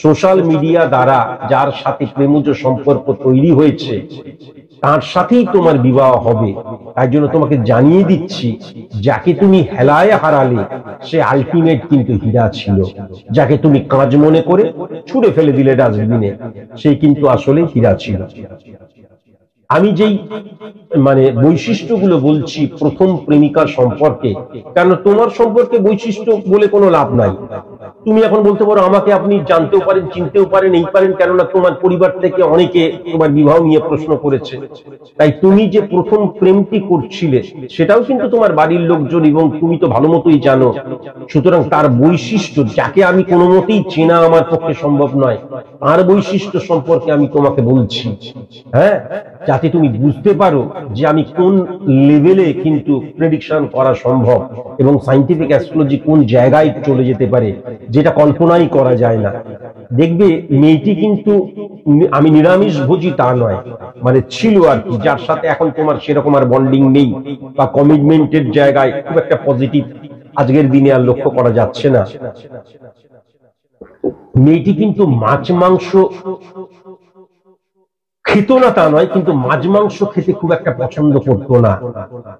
সোশ্যাল মিডিয়া দ্বারা যার সাথে প্রেমজ সম্পর্ক তৈরি হয়েছে তার সাথেই তোমার বিবাহ হবে। তাই জন্য তোমাকে জানিয়ে দিচ্ছি, যাকে তুমি হেলায় হারালে সে আলটিমেট কিন্তু হীরা ছিল, যাকে তুমি কাঁচ মনে করে ছুঁড়ে ফেলে দিলে ডাস্টবিনে, সে কিন্তু আসলে হীরা ছিল। আমি যেই মানে বৈশিষ্ট্যগুলো বলছি প্রথম প্রেমিকার সম্পর্কে, কারণ তোমার সম্পর্কে বৈশিষ্ট্য বলে কোনো লাভ নাই। তুমি এখন বলতে পারো আমাকে আপনি জানতেও পারেন, চিনতেও পারেন, এই পারেন, কেননা তোমার পরিবার থেকে অনেকে তোমার বিবাহ নিয়ে প্রশ্ন করেছে। তাই তুমি যে প্রথম প্রেমটি করছিলে সেটাও কিন্তু তোমার বাড়ির লোকজন এবং তুমি তো ভালো মতোই জানো। সুতরাং তার বৈশিষ্ট্য, যাকে আমি কোনো মতেই চেনা আমার পক্ষে সম্ভব নয়, তার বৈশিষ্ট্য সম্পর্কে আমি তোমাকে বলছি, হ্যাঁ, যাতে তুমি বুঝতে পারো যে আমি কোন লেভেলে কিন্তু প্রেডিকশন করা সম্ভব এবং সায়েন্টিফিক অ্যাস্ট্রোলজি কোন জায়গায় চলে যেতে পারে যেটা কল্পনাই করা যায় না। দেখবে মেয়েটি কিন্তু আমি নিরামিষ ভোজি তা নয়, মানে ছিল আর কি, যার সাথে এখন তোমার সেরকম আর বন্ডিং নেই বা কমিটমেন্টের জায়গায় খুব একটা পজিটিভ আজকের দিনে আর লক্ষ্য করা যাচ্ছে না। মেয়েটি কিন্তু মাছ মাংস খেত না তা নয়, কিন্তু মাছ মাংস খেতে খুব একটা পছন্দ করতো না,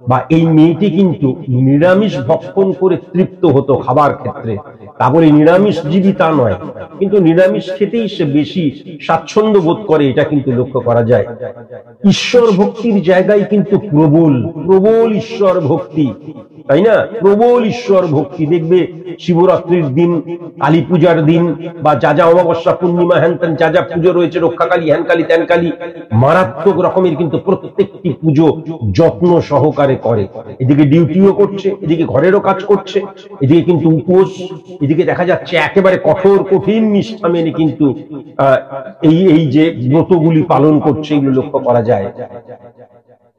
বা এই মেয়েটি কিন্তু নিরামিষ ভক্ষণ করে তৃপ্ত হতো খাবার ক্ষেত্রে। তা বলে নিরামিষ জীবী তা নয়, কিন্তু নিরামিষ খেতেই সে বেশি স্বাচ্ছন্দ্য বোধ করে, এটা কিন্তু লক্ষ্য করা যায়। ঈশ্বর ভক্তির জায়গায় কিন্তু প্রবল প্রবল ঈশ্বর ভক্তি, তাই না? প্রবল ঈশ্বর ভক্তি। দেখবে শিবরাত্রির দিন, কালী পূজার দিন, বা যা যা অমাবস্যা পূর্ণিমা হ্যান ত্যান যা যা পুজো রয়েছে, রক্ষাকালী, হ্যানকালী, ত্যানকালী, মারাত্মক রকমের কিন্তু প্রত্যেকটি পুজো যত্ন সহকারে করে। এদিকে ডিউটিও করছে, এদিকে ঘরেরও কাজ করছে, এদিকে কিন্তু উপোস, এদিকে দেখা যাচ্ছে একেবারে কঠোর কঠিন নিষ্ঠা মেনে কিন্তু এই যে ব্রতগুলি পালন করছে, এগুলো লক্ষ্য করা যায়।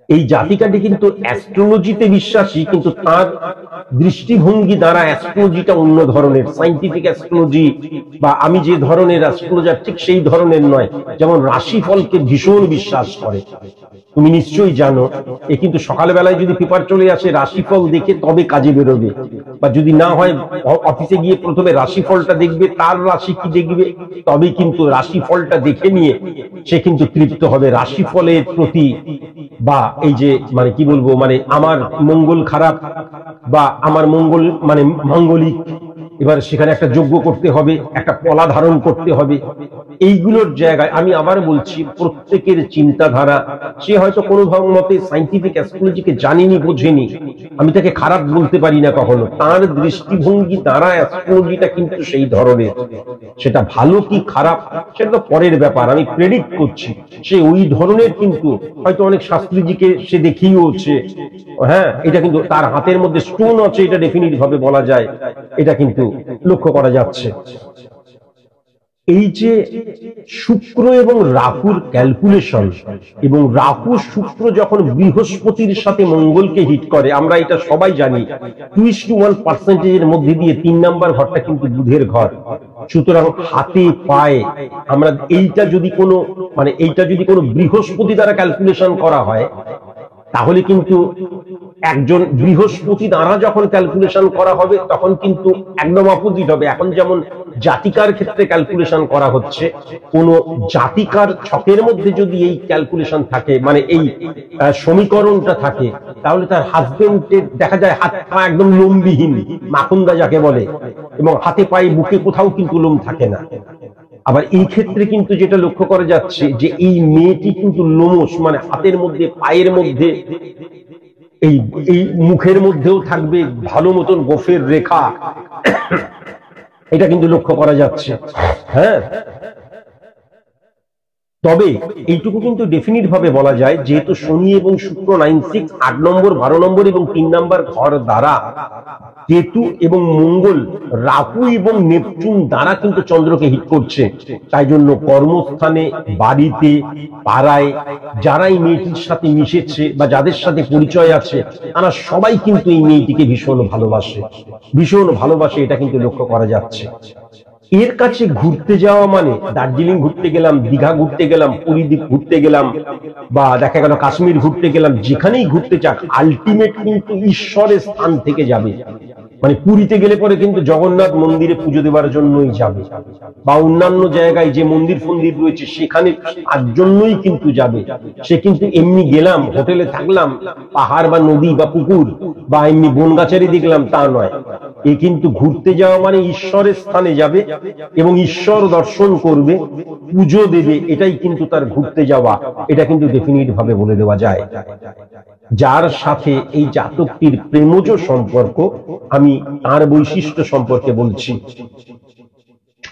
এই জাতিকাটি কিন্তু অ্যাস্ট্রোলজিতে বিশ্বাসী, কিন্তু তার দৃষ্টিভঙ্গি দ্বারা অ্যাস্ট্রোলজিটা অন্য ধরনের, সায়েন্টিফিক অ্যাস্ট্রোলজি বা আমি যে ধরনের অ্যাস্ট্রোলজার ঠিক সেই ধরনের নয়। যেমন রাশিফলকে ভীষণ বিশ্বাস করে, তুমি নিশ্চয়ই জানো। এ কিন্তু সকালবেলায় যদি পেপার চলে আসে রাশিফল দেখে তবে কাজে বেরোবে, বা যদি না হয় অফিসে গিয়ে প্রথমে রাশিফলটা দেখবে, তার রাশি কি দেখবে, তবে কিন্তু রাশিফলটা দেখে নিয়ে সে কিন্তু তৃপ্ত হবে। রাশিফলের প্রতি বা এই যে মানে কি বলবো, মানে আমার মঙ্গল খারাপ বা আমার মঙ্গল মানে মাঙ্গলিক, এবার সেখানে একটা যজ্ঞ করতে হবে, একটা পলা ধারণ করতে হবে, এইগুলোর জায়গায় আমি আবার বলছি প্রত্যেকের চিন্তাধারা। সে হয়তো কোনো মতে সায়েন্টিফিক অ্যাস্ট্রোলজিকে জানেনি, বোঝেনি, আমি তাকে খারাপ বলতে পারি না কখনো। তার দৃষ্টিভঙ্গি দ্বারা অ্যাস্ট্রোলজিটা কিন্তু সেই ধরনের, সেটা ভালো কি খারাপ সেটা তো পরের ব্যাপার, আমি প্রেডিক্ট করছি সে ওই ধরনের। কিন্তু হয়তো অনেক শাস্ত্রীজিকে সে দেখিয়েওছে, হ্যাঁ, এটা কিন্তু তার হাতের মধ্যে স্টোন আছে, এটা ডেফিনিট ভাবে বলা যায়, এটা কিন্তু লক্ষ্য করা যাচ্ছে। এই যে শুক্র এবং রাহুর ক্যালকুলেশন, এবং রাহু শুক্র যখন বৃহস্পতির সাথে মঙ্গলকে হিট করে, আমরা এটা সবাই জানি 2:1% মধ্যে দিয়ে 3 নাম্বার ঘরটা কিন্তু বুধের ঘর। সুতরাং হাতে পায়ে আমরা এইটা যদি কোনো মানে এইটা যদি কোনো বৃহস্পতি দ্বারা ক্যালকুলেশন করা হয়, তাহলে কিন্তু একজন বৃহস্পতি দ্বারা যখন ক্যালকুলেশন করা হবে তখন কিন্তু একদম অপোজিট হবে। এখন যেমন জাতিকার ক্ষেত্রে ক্যালকুলেশন করা হচ্ছে, কোন জাতিকার ছকের মধ্যে যদি এই ক্যালকুলেশন থাকে, মানে এই সমীকরণটা থাকে, তাহলে তার হাজবেন্ডের দেখা যায় হাত পা একদম লোমবিহীন, মাখুন্দা যাকে বলে, এবং হাতে পায়ে বুকে কোথাও কিন্তু লোম থাকে না। আবার এই ক্ষেত্রে কিন্তু যেটা লক্ষ্য করা যাচ্ছে যে এই মেয়েটি কিন্তু লোমশ, মানে হাতের মধ্যে, পায়ের মধ্যে, এই মুখের মধ্যেও থাকবে ভালো মতন গোফের রেখা, এটা কিন্তু লক্ষ্য করা যাচ্ছে। হ্যাঁ, তবে এইটুকু কিন্তু ডেফিনিট ভাবে বলা যায়, যেহেতু শনি এবং শুক্র 9, 6, 8 নম্বর, 12 নম্বর এবং 3 নম্বর ঘর দ্বারা কেতু এবং মঙ্গল, রাহু এবং নেপচুন দ্বারা কিন্তু চন্দ্রকে হিট করছে। তাই জন্য কর্মস্থানে, বাড়িতে, পাড়ায় যারা এই মেয়েটির সাথে মিশেছে বা যাদের সাথে পরিচয় আছে, তারা সবাই কিন্তু এই মেয়েটিকে ভীষণ ভালোবাসে, ভীষণ ভালোবাসে, এটা কিন্তু লক্ষ্য করা যাচ্ছে। এর কাছে ঘুরতে যাওয়া মানে দার্জিলিং ঘুরতে গেলাম, দীঘা ঘুরতে গেলাম, পুরী ঘুরতে গেলাম, বা দেখা গেল কাশ্মীর ঘুরতে গেলাম, যেখানেই ঘুরতে যাক আলটিমেট কিন্তু ঈশ্বরের স্থান থেকে যাবে। মানে পুরীতে গেলে পরে কিন্তু জগন্নাথ মন্দিরে পুজো দেওয়ার জন্যই যাবে, বা অন্যান্য জায়গায় যে মন্দির ফন্দির রয়েছে সেখানে তার জন্যই কিন্তু যাবে। সে কিন্তু এমনি গেলাম, হোটেলে থাকলাম, পাহাড় বা নদী বা পুকুর বা এমনি বনগাছারি দেখলাম তা নয়। এ কিন্তু ঘুরতে যাওয়া মানে ঈশ্বরের স্থানে যাবে এবং ঈশ্বর দর্শন করবে, পুজো দেবে, এটাই কিন্তু তার ঘুরতে যাওয়া। এটা কিন্তু ডেফিনিট ভাবে বলে দেওয়া যায়। যার সাথে এই জাতকটির প্রেমজ সম্পর্ক, আমি তার বৈশিষ্ট্য সম্পর্কে বলছি।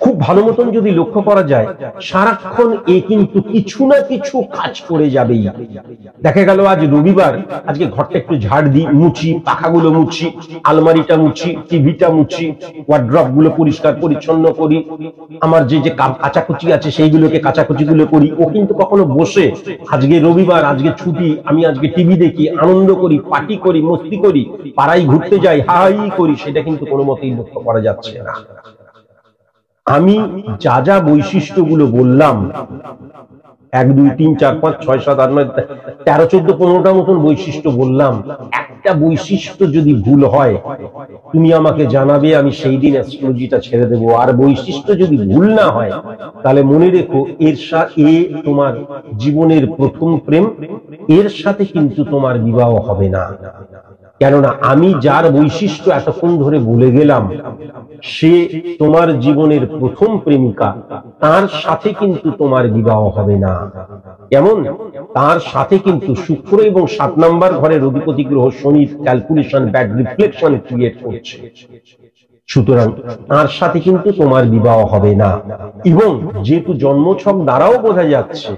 খুব ভালো মতন যদি লক্ষ্য করা যায়, সারাক্ষণ এ কিন্তু কিছু না কিছু কাজ করে যাবেই। দেখা গেল আজ রবিবার, আজকে ঘরটা একটু ঝাড় দিই, মুছি, পাখাগুলো মুছি, আলমারিটা মুছি, টিভিটা মুছি, ওয়ার্ড্রপ গুলো পরিষ্কার পরিচ্ছন্ন করি, আমার যে যে কাচাকুচি আছে সেইগুলোকে কাচাকুচি গুলো করি। ও কিন্তু কখনো বসে আজকে রবিবার, আজকে ছুটি, আমি আজকে টিভি দেখি, আনন্দ করি, পার্টি করি, মস্তি করি, পাড়ায় ঘুরতে যাই, হাই করি, সেটা কিন্তু কোনো মতেই লক্ষ্য করা যাচ্ছে না। আমি যা যা বৈশিষ্ট্যগুলো বললাম, 1, 2, 3, 4, 5, 6, 7, 8, 9, 13, 14, 15টা মতন বৈশিষ্ট্য বললাম। একটা বৈশিষ্ট্য যদি ভুল হয় তুমি আমাকে জানাবে, আমি সেই দিন অ্যাস্ট্রোলজিটা ছেড়ে দেবো। আর বৈশিষ্ট্য যদি ভুল না হয় তাহলে মনে রেখো, এর সাথে তোমার জীবনের প্রথম প্রেম, এর সাথে কিন্তু তোমার বিবাহ হবে না। কেননা আমি যার বৈশিষ্ট্য এতক্ষণ ধরে বলে গেলাম, সে তোমার জীবনের প্রথম প্রেমিকা, তার সাথে কিন্তু তোমার বিবাহ হবে না। কেমন? তার সাথে কিন্তু শুক্র এবং 7 নম্বর ঘরের অধিপতি গ্রহ শনির ক্যালকুলেশন, ব্যাড রিফ্লেকশন ক্রিয়েট করছে। সুতরাং তার সাথে কিন্তু তোমার বিবাহ হবে না। এবং যেহেতু জন্মছক দ্বারাও বোঝা যাচ্ছে,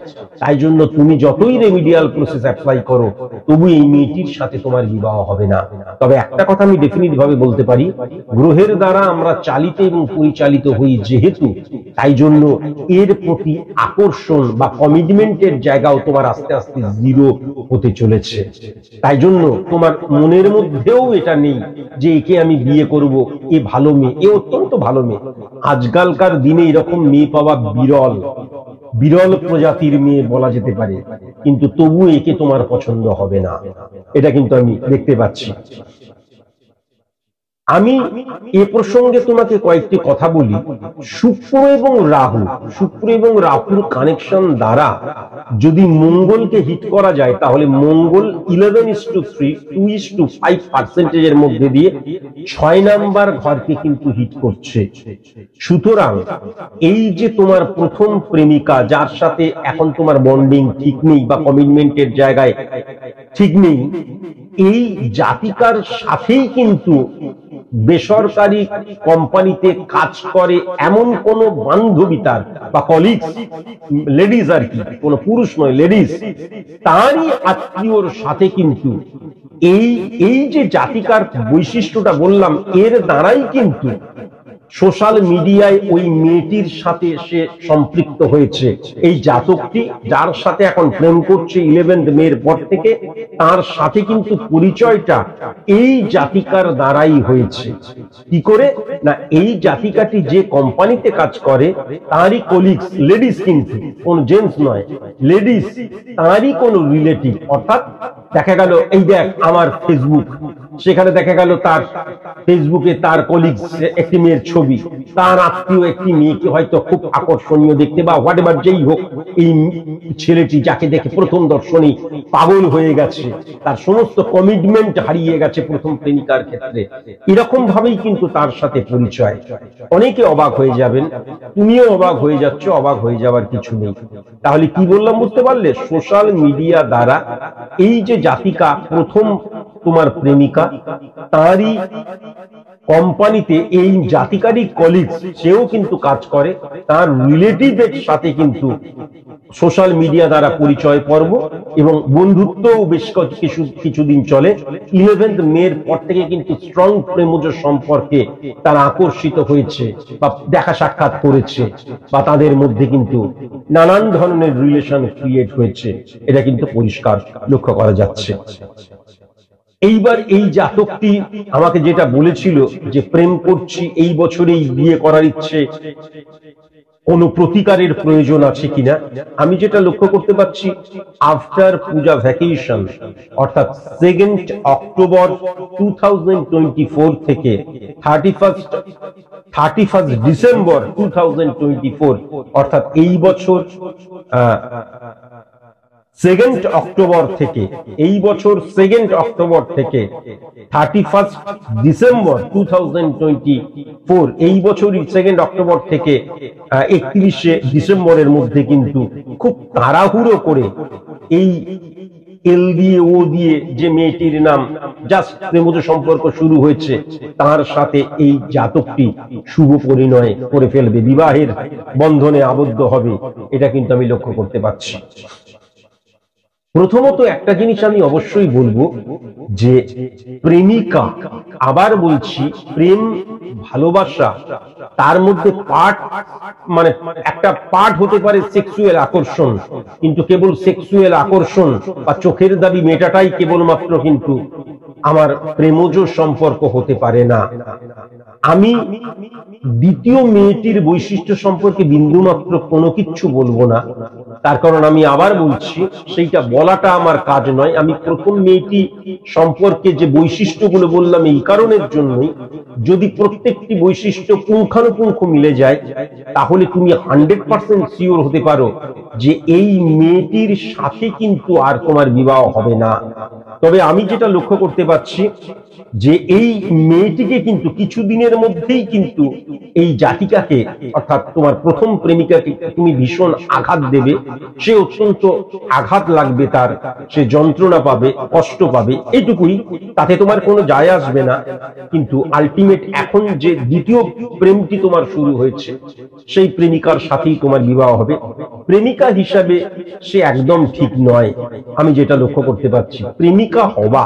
তাই জন্য তুমি যতই রেমিডিয়াল প্রসেস অ্যাপ্লাই করো, তবু এই মেয়েটির সাথে তোমার বিবাহ হবে না। তবে একটা কথা আমি ডেফিনিট ভাবে বলতে পারি, গ্রহের দ্বারা আমরা চালিত এবং পরিচালিত হই যেহেতু, তাই জন্য এর প্রতি আকর্ষণ বা কমিটমেন্টের জায়গাও তোমার আস্তে আস্তে জিরো হতে চলেছে। তাই জন্য তোমার মনের মধ্যেও এটা নেই যে একে আমি বিয়ে করব, এ ভালো মেয়ে, এ অত্যন্ত ভালো মেয়ে। আজকালকার দিনে এরকম মেয়ে পাওয়া বিরল, বিরল প্রজাতির মেয়ে বলা যেতে পারে, কিন্তু তবু একে তোমার পছন্দ হবে না, এটা কিন্তু আমি দেখতে পাচ্ছি। আমি এ প্রসঙ্গে তোমাকে কয়েকটি কথা বলি। শুক্র এবং রাহু, শুক্র এবং রাহুর কানেকশন দ্বারা যদি মঙ্গলকে হিট করা যায়, তাহলে মঙ্গল 11:3, 2:5% মধ্যে দিয়ে 6 নাম্বার ঘরকে কিন্তু হিট করছে। সুতরাং এই যে তোমার প্রথম প্রেমিকা, যার সাথে এখন তোমার বন্ডিং ঠিক নেই বা কমিটমেন্টের জায়গায় ঠিক নেই, এই জাতিকার সাথেই কিন্তু বেসরকারি কোম্পানিতে কাজ করে এমন কোন বান্ধবী তার বা কলিগস, লেডিজ আর কি, কোন পুরুষ নয়, লেডিজ, তারই আত্মীয়র সাথে কিন্তু এই যে জাতিকার বৈশিষ্ট্যটা বললাম, এর দ্বারাই কিন্তু সোশ্যাল মিডিয়ায় ওই মেয়েটির সাথে সে সম্পৃক্ত হয়েছে। এই জাতকটি যার সাথে এখন প্রেম করছে 11th মের পর থেকে, তার সাথে কিন্তু পরিচয়টা এই জাতিকার দ্বারাই হয়েছে। কি করে না, এই জাতিকাটি যে কোম্পানিতে কাজ করে তারই কলিগস, লেডিস, কিন্তু কোন জেন্টস নয়, লেডিস, তারই কোন রিলেটিভ। অর্থাৎ দেখা গেল এই দেখ আমার ফেসবুক, সেখানে দেখা গেল তার ফেসবুকে তার কলিগস একটি মেয়ের ছবি, তার আত্মীয় একটি মেয়েকে হয়তো খুব আকর্ষণীয় দেখতে বা হোয়াট এভার যেই হোক, এই ছেলেটি যাকে দেখে প্রথম দর্শনে পাগল হয়ে গেছে, তার সমস্ত কমিটমেন্ট হারিয়ে গেছে প্রথম প্রেমিকার ক্ষেত্রে, এরকম ভাবেই কিন্তু তার সাথে পরিচয়। অনেকে অবাক হয়ে যাবেন, তুমিও অবাক হয়ে যাচ্ছ, অবাক হয়ে যাওয়ার কিছু নেই। তাহলে কি বললাম বুঝতে পারলে? সোশ্যাল মিডিয়া দ্বারা এই যে জাতিকা প্রথম তোমার প্রেমিকা, তারই কোম্পানিতে এই জাতিকারী কলিগস সেও কিন্তু কাজ করে, তার রিলেটিভের সাথে কিন্তু সোশ্যাল মিডিয়া দ্বারা পরিচয় পর্ব এবং বন্ধুত্বও বেশ কিছুদিন চলে। 11th মের পর থেকে কিন্তু স্ট্রং প্রেমজ সম্পর্কে তারা আকর্ষিত হয়েছে বা দেখা সাক্ষাৎ করেছে বা তাদের মধ্যে কিন্তু নানান ধরনের রিলেশন ক্রিয়েট হয়েছে, এটা কিন্তু পরিষ্কার লক্ষ্য করা যাচ্ছে। এইবার এই জাতকটি আমাকে যেটা বলেছিল যে প্রেম করছি, এই বছরেই বিয়ে করার ইচ্ছে, কোন প্রতিকারের প্রয়োজন আছে কিনা, আমি যেটা লক্ষ্য করতে পারছি আফটার পূজা ভ্যাকেশন অর্থাৎ 2nd অক্টোবর 2024 থেকে 31 ডিসেম্বর 2024 অর্থাৎ এই বছর 2nd অক্টোবর থেকে, এই বছর 2nd অক্টোবর থেকে 31 ডিসেম্বর 2024, এই বছরই 2nd অক্টোবর থেকে 31শে ডিসেম্বরের মধ্যে কিন্তু খুব তাড়াহুড়ো করে এই এল দিয়ে ও দিয়ে যে মেয়েটির নাম জাস্ট প্রেমজ সম্পর্ক শুরু হয়েছে তার সাথে এই জাতকটি শুভ পরিণয় করে ফেলবে, বিবাহের বন্ধনে আবদ্ধ হবে, এটা কিন্তু আমি লক্ষ্য করতে পারছি। প্রথমত একটা জিনিস আমি অবশ্যই বলবো যে প্রেমিকা, আবার বলছি প্রেম ভালোবাসা, তার মধ্যে পার্ট মানে একটা পার্ট হতে পারে সেক্সুয়াল আকর্ষণ, কিন্তু কেবল সেক্সুয়াল আকর্ষণ বা চোখের দাবি মেটাটাই কেবলমাত্র কিন্তু আমার প্রেমজ সম্পর্ক হতে পারে না। আমি দ্বিতীয় মেয়েটির বৈশিষ্ট্য সম্পর্কে বিন্দুমাত্র কোনো কিছু বলবো না, তার কারণ আমি আবার বলছি সেইটা বলাটা আমার কাজ নয়। আমি প্রথম মেয়েটি সম্পর্কে যে বৈশিষ্ট্যগুলো বললাম এই কারণের জন্যই, যদি প্রত্যেকটি বৈশিষ্ট্য পুঙ্খানুপুঙ্খ মিলে যায় তাহলে তুমি 100% শিওর হতে পারো যে এই মেয়েটির সাথে কিন্তু আর তোমার বিবাহ হবে না। তবে আমি যেটা লক্ষ্য করতে পারছি যে এই মেয়েটিকে কিন্তু কিছুদিনের মধ্যেই কিন্তু এই জাতিকাকে অর্থাৎ তোমার প্রথম প্রেমিকাকে তুমি ভীষণ আঘাত দেবে, সে অত্যন্ত আঘাত লাগবে, তার সে যন্ত্রণা পাবে, কষ্ট পাবে, এইটুকুই, তাতে তোমার কোনো যায় আসবে না। কিন্তু আলটিমেট এখন যে দ্বিতীয় প্রেমটি তোমার শুরু হয়েছে সেই প্রেমিকার সাথেই তোমার বিবাহ হবে। প্রেমিকা হিসাবে সে একদম ঠিক নয়, আমি যেটা লক্ষ্য করতে পারছি। প্রেমিকা হওয়া,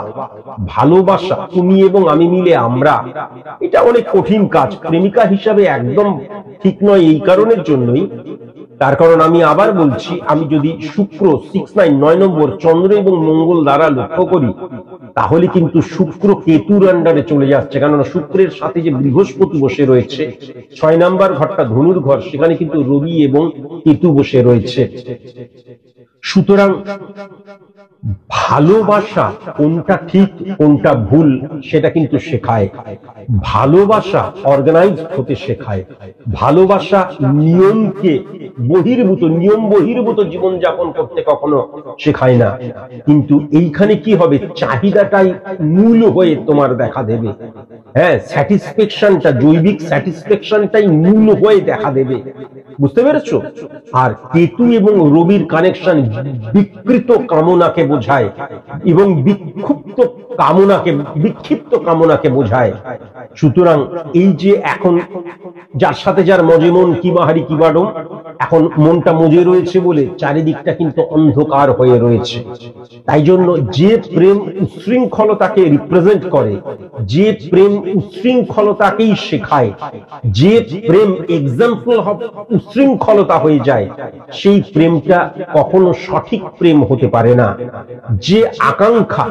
ভালোবাসা, তুমি এবং আমি মিলে আমরা, এটা অনেক কঠিন কাজ। প্রেমিকা হিসাবে একদম ঠিক নয় এই কারণের জন্যই, তার কারণ আমি আবার বলছি, আমি যদি শুক্র 6-9 নম্বর চন্দ্র এবং মঙ্গল দ্বারা লক্ষ্য করি তাহলে কিন্তু শুক্র কেতুর আন্ডারে চলে যাচ্ছে, কেননা শুক্রের সাথে যে বৃহস্পতি বসে রয়েছে, 6 নম্বর ঘরটা ধনুর ঘর, সেখানে কিন্তু রবি এবং কেতু বসে রয়েছে। সুতরাং ভালোবাসা কোনটা ঠিক কোনটা ভুল সেটা কিন্তু শেখায়, ভালোবাসা অর্গানাইজ হতে শেখায়, ভালোবাসা নিয়মকে বহির্ভূত, নিয়ম বহির্ভূত জীবন যাপন করতে কখনো শেখায় না। কিন্তু এইখানে কি হবে, চাহিদাটাই মূল হয়ে তোমার দেখা দেবে। হ্যাঁ, স্যাটিসফ্যাকশনটা, জৈবিক স্যাটিসফ্যাকশনটাই মূল হয়ে দেখা দেবে, বুঝতে পেরেছো? আর কেতু এবং রবির কানেকশন বিকৃত কামনাকে বোঝায় এবং বিক্ষিপ্ত কামনাকে বোঝায়। সুতরাং এই যে এখন যার সাথে যার মজে মন কি বাহারি কি বাডম, এখন মনটা মজে রয়েছে বলে চারিদিকটা কিন্তু অন্ধকার হয়ে রয়েছে। তাই জন্য যে প্রেম উচ্ছৃঙ্খলতাকে রিপ্রেজেন্ট করে, যে প্রেম উচ্ছৃঙ্খলতাকেই শেখায়, যে প্রেম এক্সাম্পল অফ উচ্ছৃঙ্খলতা হয়ে যায়, সেই প্রেমটা কখনো সঠিক প্রেম হতে পারে না। যে আকাঙ্ক্ষা,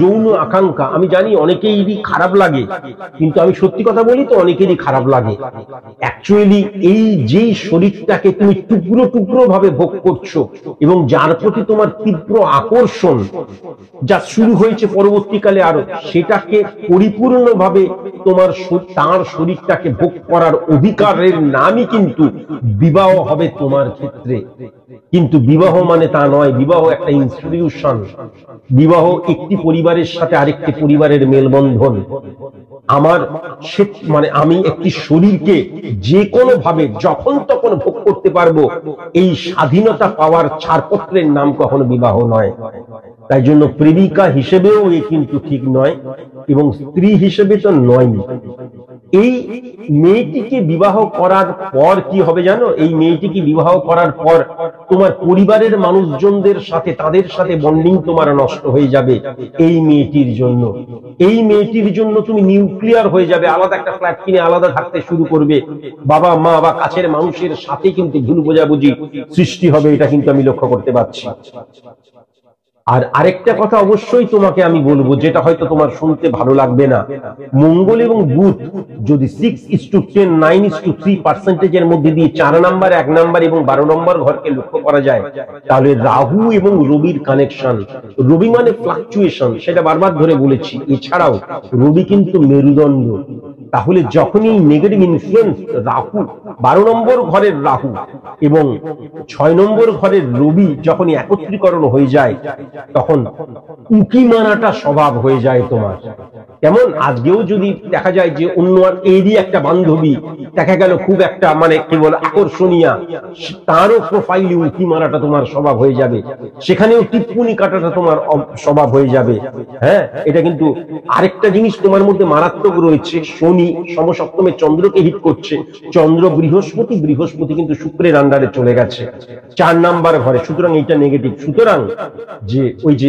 যৌন আকাঙ্ক্ষা, আমি জানি অনেকেরই খারাপ লাগে, কিন্তু আমি সত্যি কথা বলি তো অনেকেরই খারাপ লাগে। অ্যাকচুয়ালি এই যেই শরীরটাকে তুমি টুকরো টুকরো ভাবে ভোগ করছো এবং যার প্রতি তোমার তীব্র আকর্ষণ যা শুরু হয়েছে পরবর্তীকালে আরো, সেটাকে পরিপূর্ণভাবে তার শরীরটাকে ভোগ করার অধিকারের নামই কিন্তু বিবাহ হবে তোমার ক্ষেত্রে। কিন্তু বিবাহ মানে তা নয়, বিবাহ একটা ইনস্টিটিউশন, বিবাহ একটি পরিবারের সাথে আরেকটি পরিবারের মেলবন্ধন। আমি একটি শরীরকে যে কোনো ভাবে যখন তখন ভোগ করতে পারবো, এই স্বাধীনতা পাওয়ার ছাড়পত্রের নাম কখনো বিবাহ নয়। তাই জন্য প্রেমিকা হিসেবেও এ কিন্তু ঠিক নয়, এবং স্ত্রী হিসেবে তো নয়। এই মেয়েটিকে বিবাহ করার পর কি হবে জানো? এই মেয়েটিকে বিবাহ করার পর তোমার পরিবারের মানুষজনদের সাথে, তাদের সাথে বন্ডিং তোমার নষ্ট হয়ে যাবে এই মেয়েটির জন্য। এই মেয়েটির জন্য তুমি নিউক্লিয়ার হয়ে যাবে, আলাদা একটা ফ্ল্যাট কিনে আলাদা থাকতে শুরু করবে, বাবা মা বা কাছের মানুষের সাথে কিন্তু ভুল বোঝাবুঝি সৃষ্টি হবে, এটা কিন্তু আমি লক্ষ্য করতে পারছি। আর আরেকটা কথা অবশ্যই তোমাকে আমি বলবো, যেটা হয়তো তোমার শুনতে ভালো লাগবে না, মঙ্গল এবং বুধ যদি 6:10 9:3% মধ্যে দিয়ে 4 নাম্বার, 1 নাম্বার এবং 12 নম্বর ঘরকে লক্ষ্য করা যায়, তাহলে রাহু এবং রবির কানেকশন, রবি মানে ফ্লাকচুয়েশন, সেটা বারবার ধরে বলেছি। এছাড়াও রবি কিন্তু মেরুদণ্ড। তাহলে যখনই নেগেটিভ ইনফ্লুয়েন্স রাহু, 12 নম্বর ঘরের রাহু এবং 6 নম্বর ঘরের রবি যখনই একত্রীকরণ হয়ে যায়, তখন উকি মারাটা স্বভাব হয়ে যায় তোমার। কেমন আজকেও যদি দেখা যায় যে অন্য এরই একটা বান্ধবী দেখা গেল খুব একটা মানে কি বলে আকর্ষণীয়, তারও প্রোফাইলে উকি মারাটা তোমার স্বভাব হয়ে যাবে, সেখানেও টিপ্পনি কাটাটা তোমার স্বভাব হয়ে যাবে। হ্যাঁ, এটা কিন্তু আরেকটা জিনিস তোমার মধ্যে মারাত্মক রয়েছে, শনি সমসপ্তমে চন্দ্রকে হিট করছে, চন্দ্র বৃহস্পতি কিন্তু শুক্রের আন্ডারে চলে গেছে 4 নাম্বার ঘরে, সুতরাং এটা নেগেটিভ। সুতরাং যে ওই যে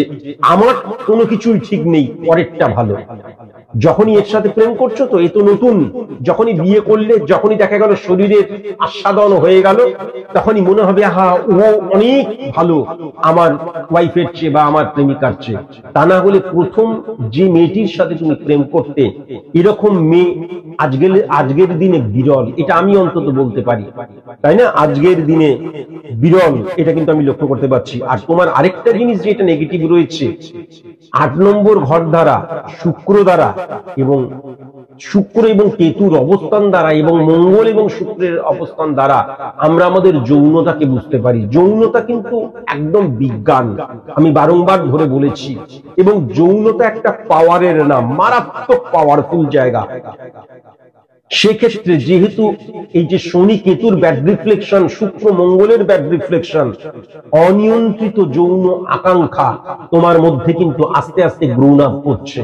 আমার কোনো কিছুই ঠিক নেই, পরেরটা ভালো, যখনই এর সাথে প্রেম করছো তো এ তো নতুন, যখনই বিয়ে করলে, যখনই দেখা গেল শরীরের আস্বাদন হয়ে গেল, তখনই মনে হবে হা ও অনেক ভালো আমার ওয়াইফের চেয়ে বা আমার প্রেমিকার চেয়ে। তা না হলে প্রথম যে মেয়েটির সাথে তুমি প্রেম করতে, এরকম মেয়ে আজকের দিনে বিরল, এটা আমি অন্তত বলতে পারি, তাই না? আজকের দিনে বিরল, এটা কিন্তু আমি লক্ষ্য করতে পারছি। আর তোমার আরেকটা জিনিস যেটা নেগেটিভ রয়েছে, 8 নম্বর ঘর দ্বারা, শুক্র দ্বারা এবং শুক্র এবং কেতুর অবস্থান দ্বারা এবং মঙ্গল এবং শুক্রের অবস্থান দ্বারা আমরা আমাদের যৌনতাকে বুঝতে পারি। যৌনতা কিন্তু একদম বিজ্ঞান, আমি বারংবার ধরে বলেছি, এবং যৌনতা একটা পাওয়ারের নাম, মারাত্মক পাওয়ারফুল জায়গা। সেক্ষেত্রে যেহেতু এই যে শনি কেতুর ব্যাড রিফ্লেকশন, শুক্র মঙ্গলের ব্যাড রিফ্লেকশন, অনিয়ন্ত্রিত যৌন আকাঙ্ক্ষা তোমার মধ্যে কিন্তু আস্তে আস্তে গ্রোন আপ করছে।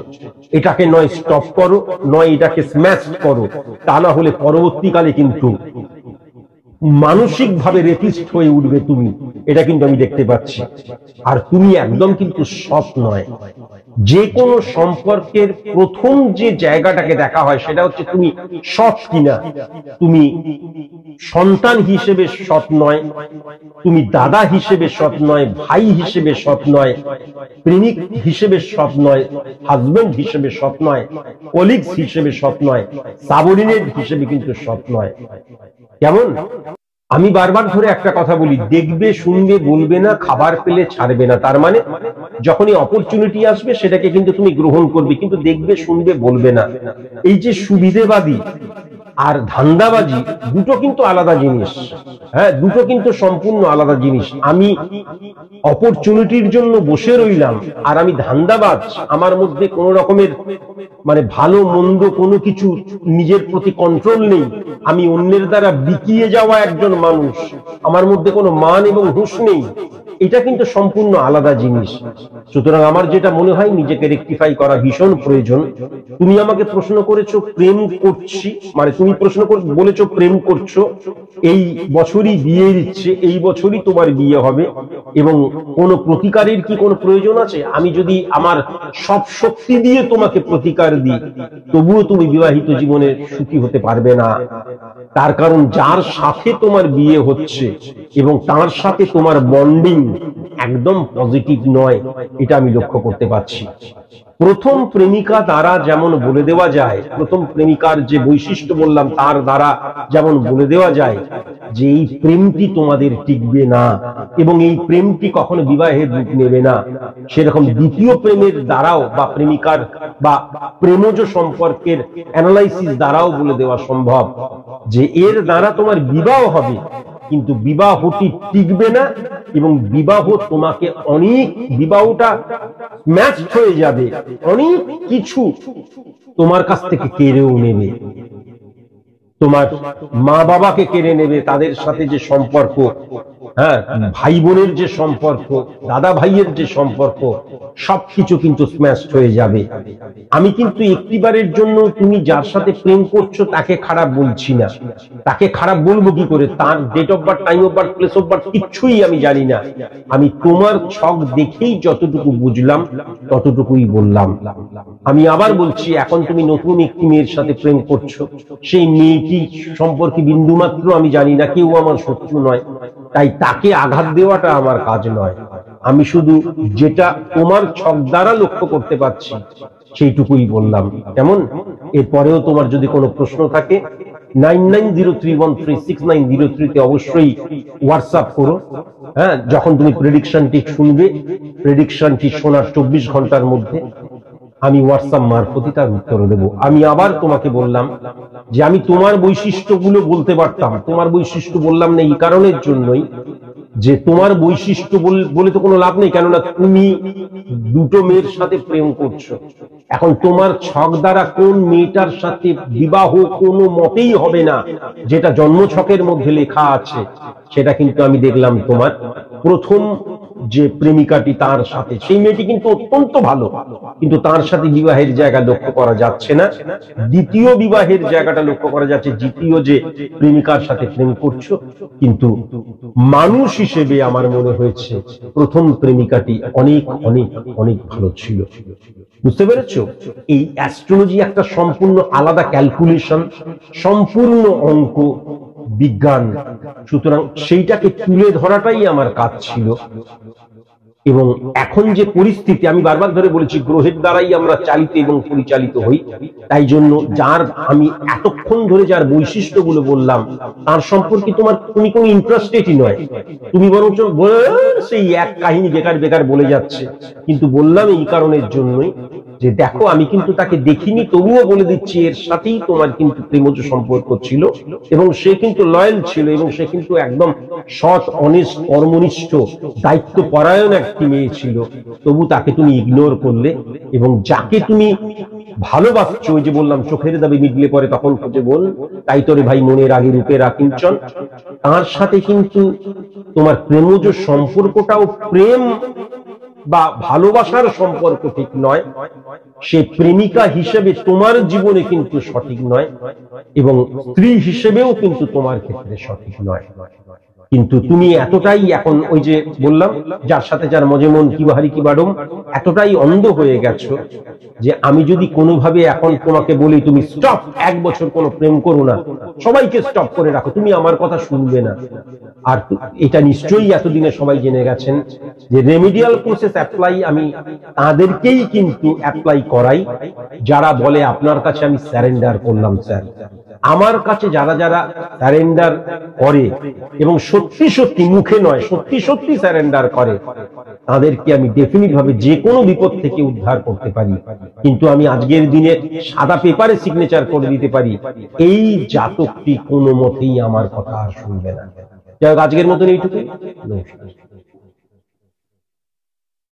এটাকে নয় স্টপ করো, নয় এটাকে স্ম্যাশ করো, তা না হলে পরবর্তীকালে কিন্তু মানসিকভাবে রেপিস্ট হয়ে উঠবে তুমি, এটা কিন্তু আমি দেখতে পাচ্ছি। আর তুমি একদম কিন্তু সৎ নয়। যে কোনো সম্পর্কের প্রথম যে জায়গাটাকে দেখা হয় সেটা হচ্ছে তুমি সৎ কিনা। তুমি সন্তান হিসেবে সৎ নয়, তুমি দাদা হিসেবে সৎ নয়, ভাই হিসেবে সৎ নয়, প্রেমিক হিসেবে সৎ নয়, হাজবেন্ড হিসেবে সৎ নয়, কলিগস হিসেবে সৎ নয়, সাবঅর্ডিনেট হিসেবে কিন্তু সৎ নয়। কেমন? আমি বারবার ধরে একটা কথা বলি, দেখবে শুনবে বলবে না, খাবার পেলে ছাড়বে না। তার মানে যখনই অপরচুনিটি আসবে সেটাকে কিন্তু তুমি গ্রহণ করবে, কিন্তু দেখবে শুনবে বলবে না। এই যে সুবিধেবাদী আর ধান্দাবাজি দুটো কিন্তু আলাদা জিনিস। হ্যাঁ, দুটো কিন্তু সম্পূর্ণ আলাদা জিনিস। আমি অপরচুনিটির জন্য বসে রইলাম আর আমি ধান্দাবাজ, আমার মধ্যে কোন রকমের মানে ভালো মন্দ কোনো কিছু নিজের প্রতি কন্ট্রোল নেই, আমি অন্যের দ্বারা বিকিয়ে যাওয়া একজন মানুষ, আমার মধ্যে কোনো মান এবং হুঁশ নেই, এটা কিন্তু সম্পূর্ণ আলাদা জিনিস। সুতরাং আমার যেটা মনে হয় নিজেকে রেকটিফাই করা ভীষণ প্রয়োজন। তুমি আমাকে প্রশ্ন করেছো প্রেম করছি, মানে তুমি প্রশ্ন বলেছো প্রেম করছো, এই বছরই বিয়ের ইচ্ছে, এই বছরই তোমার বিয়ে হবে, এবং কোন প্রতিকারের কি কোনো প্রয়োজন আছে? আমি যদি আমার সব শক্তি দিয়ে তোমাকে প্রতিকার দিই, তবুও তুমি বিবাহিত জীবনে সুখী হতে পারবে না। তার কারণ যার সাথে তোমার বিয়ে হচ্ছে এবং তার সাথে তোমার বন্ডিং একদম পজিটিভ নয়, এটা আমি লক্ষ্য করতে পারছি। প্রথম প্রেমিকা দ্বারা যেমন বলে দেওয়া যায়, প্রথম প্রেমিকার যে বৈশিষ্ট্য বললাম তার দ্বারা যেমন বলে দেওয়া যায় যে এই প্রেমটি তোমাদের টিকবে না এবং এই প্রেমটি কখনো বিবাহের রূপ নেবে না, সেরকম দ্বিতীয় প্রেমের দ্বারাও বা প্রেমিকার বা প্রেমজ সম্পর্কের অ্যানালাইসিস দ্বারাও বলে দেওয়া সম্ভব যে এর দ্বারা তোমার বিবাহ হবে, কিন্তু বিবাহটি টিকবে না এবং বিবাহ তোমাকে অনেক, বিবাহটা ম্যাচ হয়ে যাবে, অনেক কিছু তোমার কাছ থেকে কেড়েও নেবে। তোমার মা বাবাকে কেড়ে নেবে, তাদের সাথে যে সম্পর্ক হ্যাঁ, ভাই বোনের যে সম্পর্ক, দাদা ভাইয়ের যে সম্পর্ক, সবকিছু কিন্তু স্ম্যাশড হয়ে যাবে। আমি কিন্তু একটিবারের জন্য তুমি যার সাথে প্রেম করছো তাকে খারাপ বলছি না। তাকে খারাপ বলবো কি করে? তার date of birth, time of birth, place of birth কিচ্ছুই আমি জানি না। আমি তোমার ছক দেখেই যতটুকু বুঝলাম ততটুকুই বললাম। আমি আবার বলছি, এখন তুমি নতুন একটি মেয়ের সাথে প্রেম করছো, সেই মেয়েটি সম্পর্কে বিন্দুমাত্র আমি জানি না, কেউ আমার শত্রু নয়, তাই তাকে আঘাত দেওয়াটা আমার কাজ নয়। আমি শুধু যেটা তোমার ছক দ্বারা লক্ষ্য করতে পারছি সেইটুকুই বললাম। কেমন? এরপরেও তোমার যদি কোনো প্রশ্ন থাকে 9903136903 তে অবশ্যই হোয়াটসঅ্যাপ করো। হ্যাঁ, যখন তুমি প্রেডিকশনটি শুনবে, প্রেডিকশনটি শোনার 24 ঘন্টার মধ্যে আমি হোয়াটসঅ্যাপ মারফতই তার উত্তর দেব। আমি আবার তোমাকে বললাম যে আমি তোমার বৈশিষ্ট্যগুলো বলতে পারতাম, তোমার বৈশিষ্ট্য বললাম না এই কারণের জন্যই যে তোমার বৈশিষ্ট্য বলে তো কোনো লাভ নেই, কেননা তুমি দুটো মেয়ের সাথে প্রেম করছো। এখন তোমার ছক দ্বারা কোন মেয়েটার সাথে বিবাহ কোনো মতেই হবে না, যেটা জন্ম ছকের মধ্যে লেখা আছে, সেটা কিন্তু আমি দেখলাম তোমার প্রথম যে প্রেমিকাটি তার সাথে, সেই মেয়েটি কিন্তু অত্যন্ত ভালো, কিন্তু তার সাথে বিবাহের জায়গা লক্ষ্য করা যাচ্ছে না। দ্বিতীয় বিবাহের জায়গাটা লক্ষ্য করা যাচ্ছে, দ্বিতীয় যে প্রেমিকার সাথে প্রেম করছো, কিন্তু মানুষ হিসেবে আমার মনে হয়েছে প্রথম প্রেমিকাটি অনেক অনেক অনেক ভালো ছিল। বুঝতে পেরেছো? এই অ্যাস্ট্রোলজি একটা সম্পূর্ণ আলাদা ক্যালকুলেশন, সম্পূর্ণ অঙ্ক বিজ্ঞান, সুতরাং সেইটাকে তুলে ধরাটাই আমার কাজ ছিল। এবং এখন যে পরিস্থিতি, আমি বারবার ধরে বলেছি, গ্রহের দ্বারাই আমরা চালিত এবং পরিচালিত হই। তাই জন্য যার আমি এতক্ষণ ধরে যার বৈশিষ্ট্যগুলো বললাম, তার সম্পর্কে তুমি কোনো ইন্টারেস্টেডই নয়, তুমি বরং সেই এক কাহিনী বেকার বেকার বলে যাচ্ছে। কিন্তু বললাম এই কারণের জন্যই যে দেখো, আমি কিন্তু তাকে দেখিনি, তবুও বলে দিচ্ছি এর সাথেই তোমার কিন্তু প্রেমজ সম্পর্ক ছিল, এবং সে কিন্তু লয়াল ছিল, এবং সে কিন্তু একদম সৎ, অনেস্ট, কর্মনিষ্ঠ, দায়িত্ব পরায়ণ একটি মেয়ে ছিল। তবু তাকে তুমি ইগনোর করলে, এবং যাকে তুমি ভালোবাসছো, ওই যে বললাম চোখের দাবি মিটলে পরে তখন খুঁজে বল, তাই তোরে ভাই মনের আগে রূপে রাখিঞ্চন, তার সাথে কিন্তু তোমার প্রেমজ সম্পর্কটাও প্রেম বা ভালোবাসার সম্পর্ক ঠিক নয়। সে প্রেমিকা হিসেবে তোমার জীবনে কিন্তু সঠিক নয়, এবং স্ত্রী হিসেবেও কিন্তু তোমার ক্ষেত্রে সঠিক নয়। কিন্তু তুমি এতটাই এখন, ওই যে বললাম, যার সাথে যার মজেমন কি বাহারি কি বাডম, এতটাই অন্ধ হয়ে গেছো যে আমি যদি কোনোভাবে এখন তোমাকে বলি তুমি স্টপ, 1 বছর কোনো প্রেম করো না, সবাইকে স্টপ করে রাখো, তুমি আমার কথা শুনবে না। আর এটা নিশ্চয়ই এতদিনে সবাই জেনে গেছেন যে রেমিডিয়াল প্রসেস অ্যাপ্লাই আমি তাদেরকেই কিন্তু অ্যাপ্লাই করাই যারা বলে আপনার কাছে আমি স্যারেন্ডার করলাম স্যার। আমার কাছে যারা যারা স্যারেন্ডার করে এবং সত্যি সত্যি, মুখে নয়, সত্যি সত্যি স্যারেন্ডার করে, তাদেরকে আমি ডেফিনিট ভাবে যে কোনো বিপদ থেকে উদ্ধার করতে পারি। কিন্তু আমি আজকের দিনে সাদা পেপারে সিগনেচার করে দিতে পারি এই জাতকটি কোনো মতেই আমার কথা আর শুনবে না। যাই হোক, আজকের মতন এইটুকুই। নমস্কার।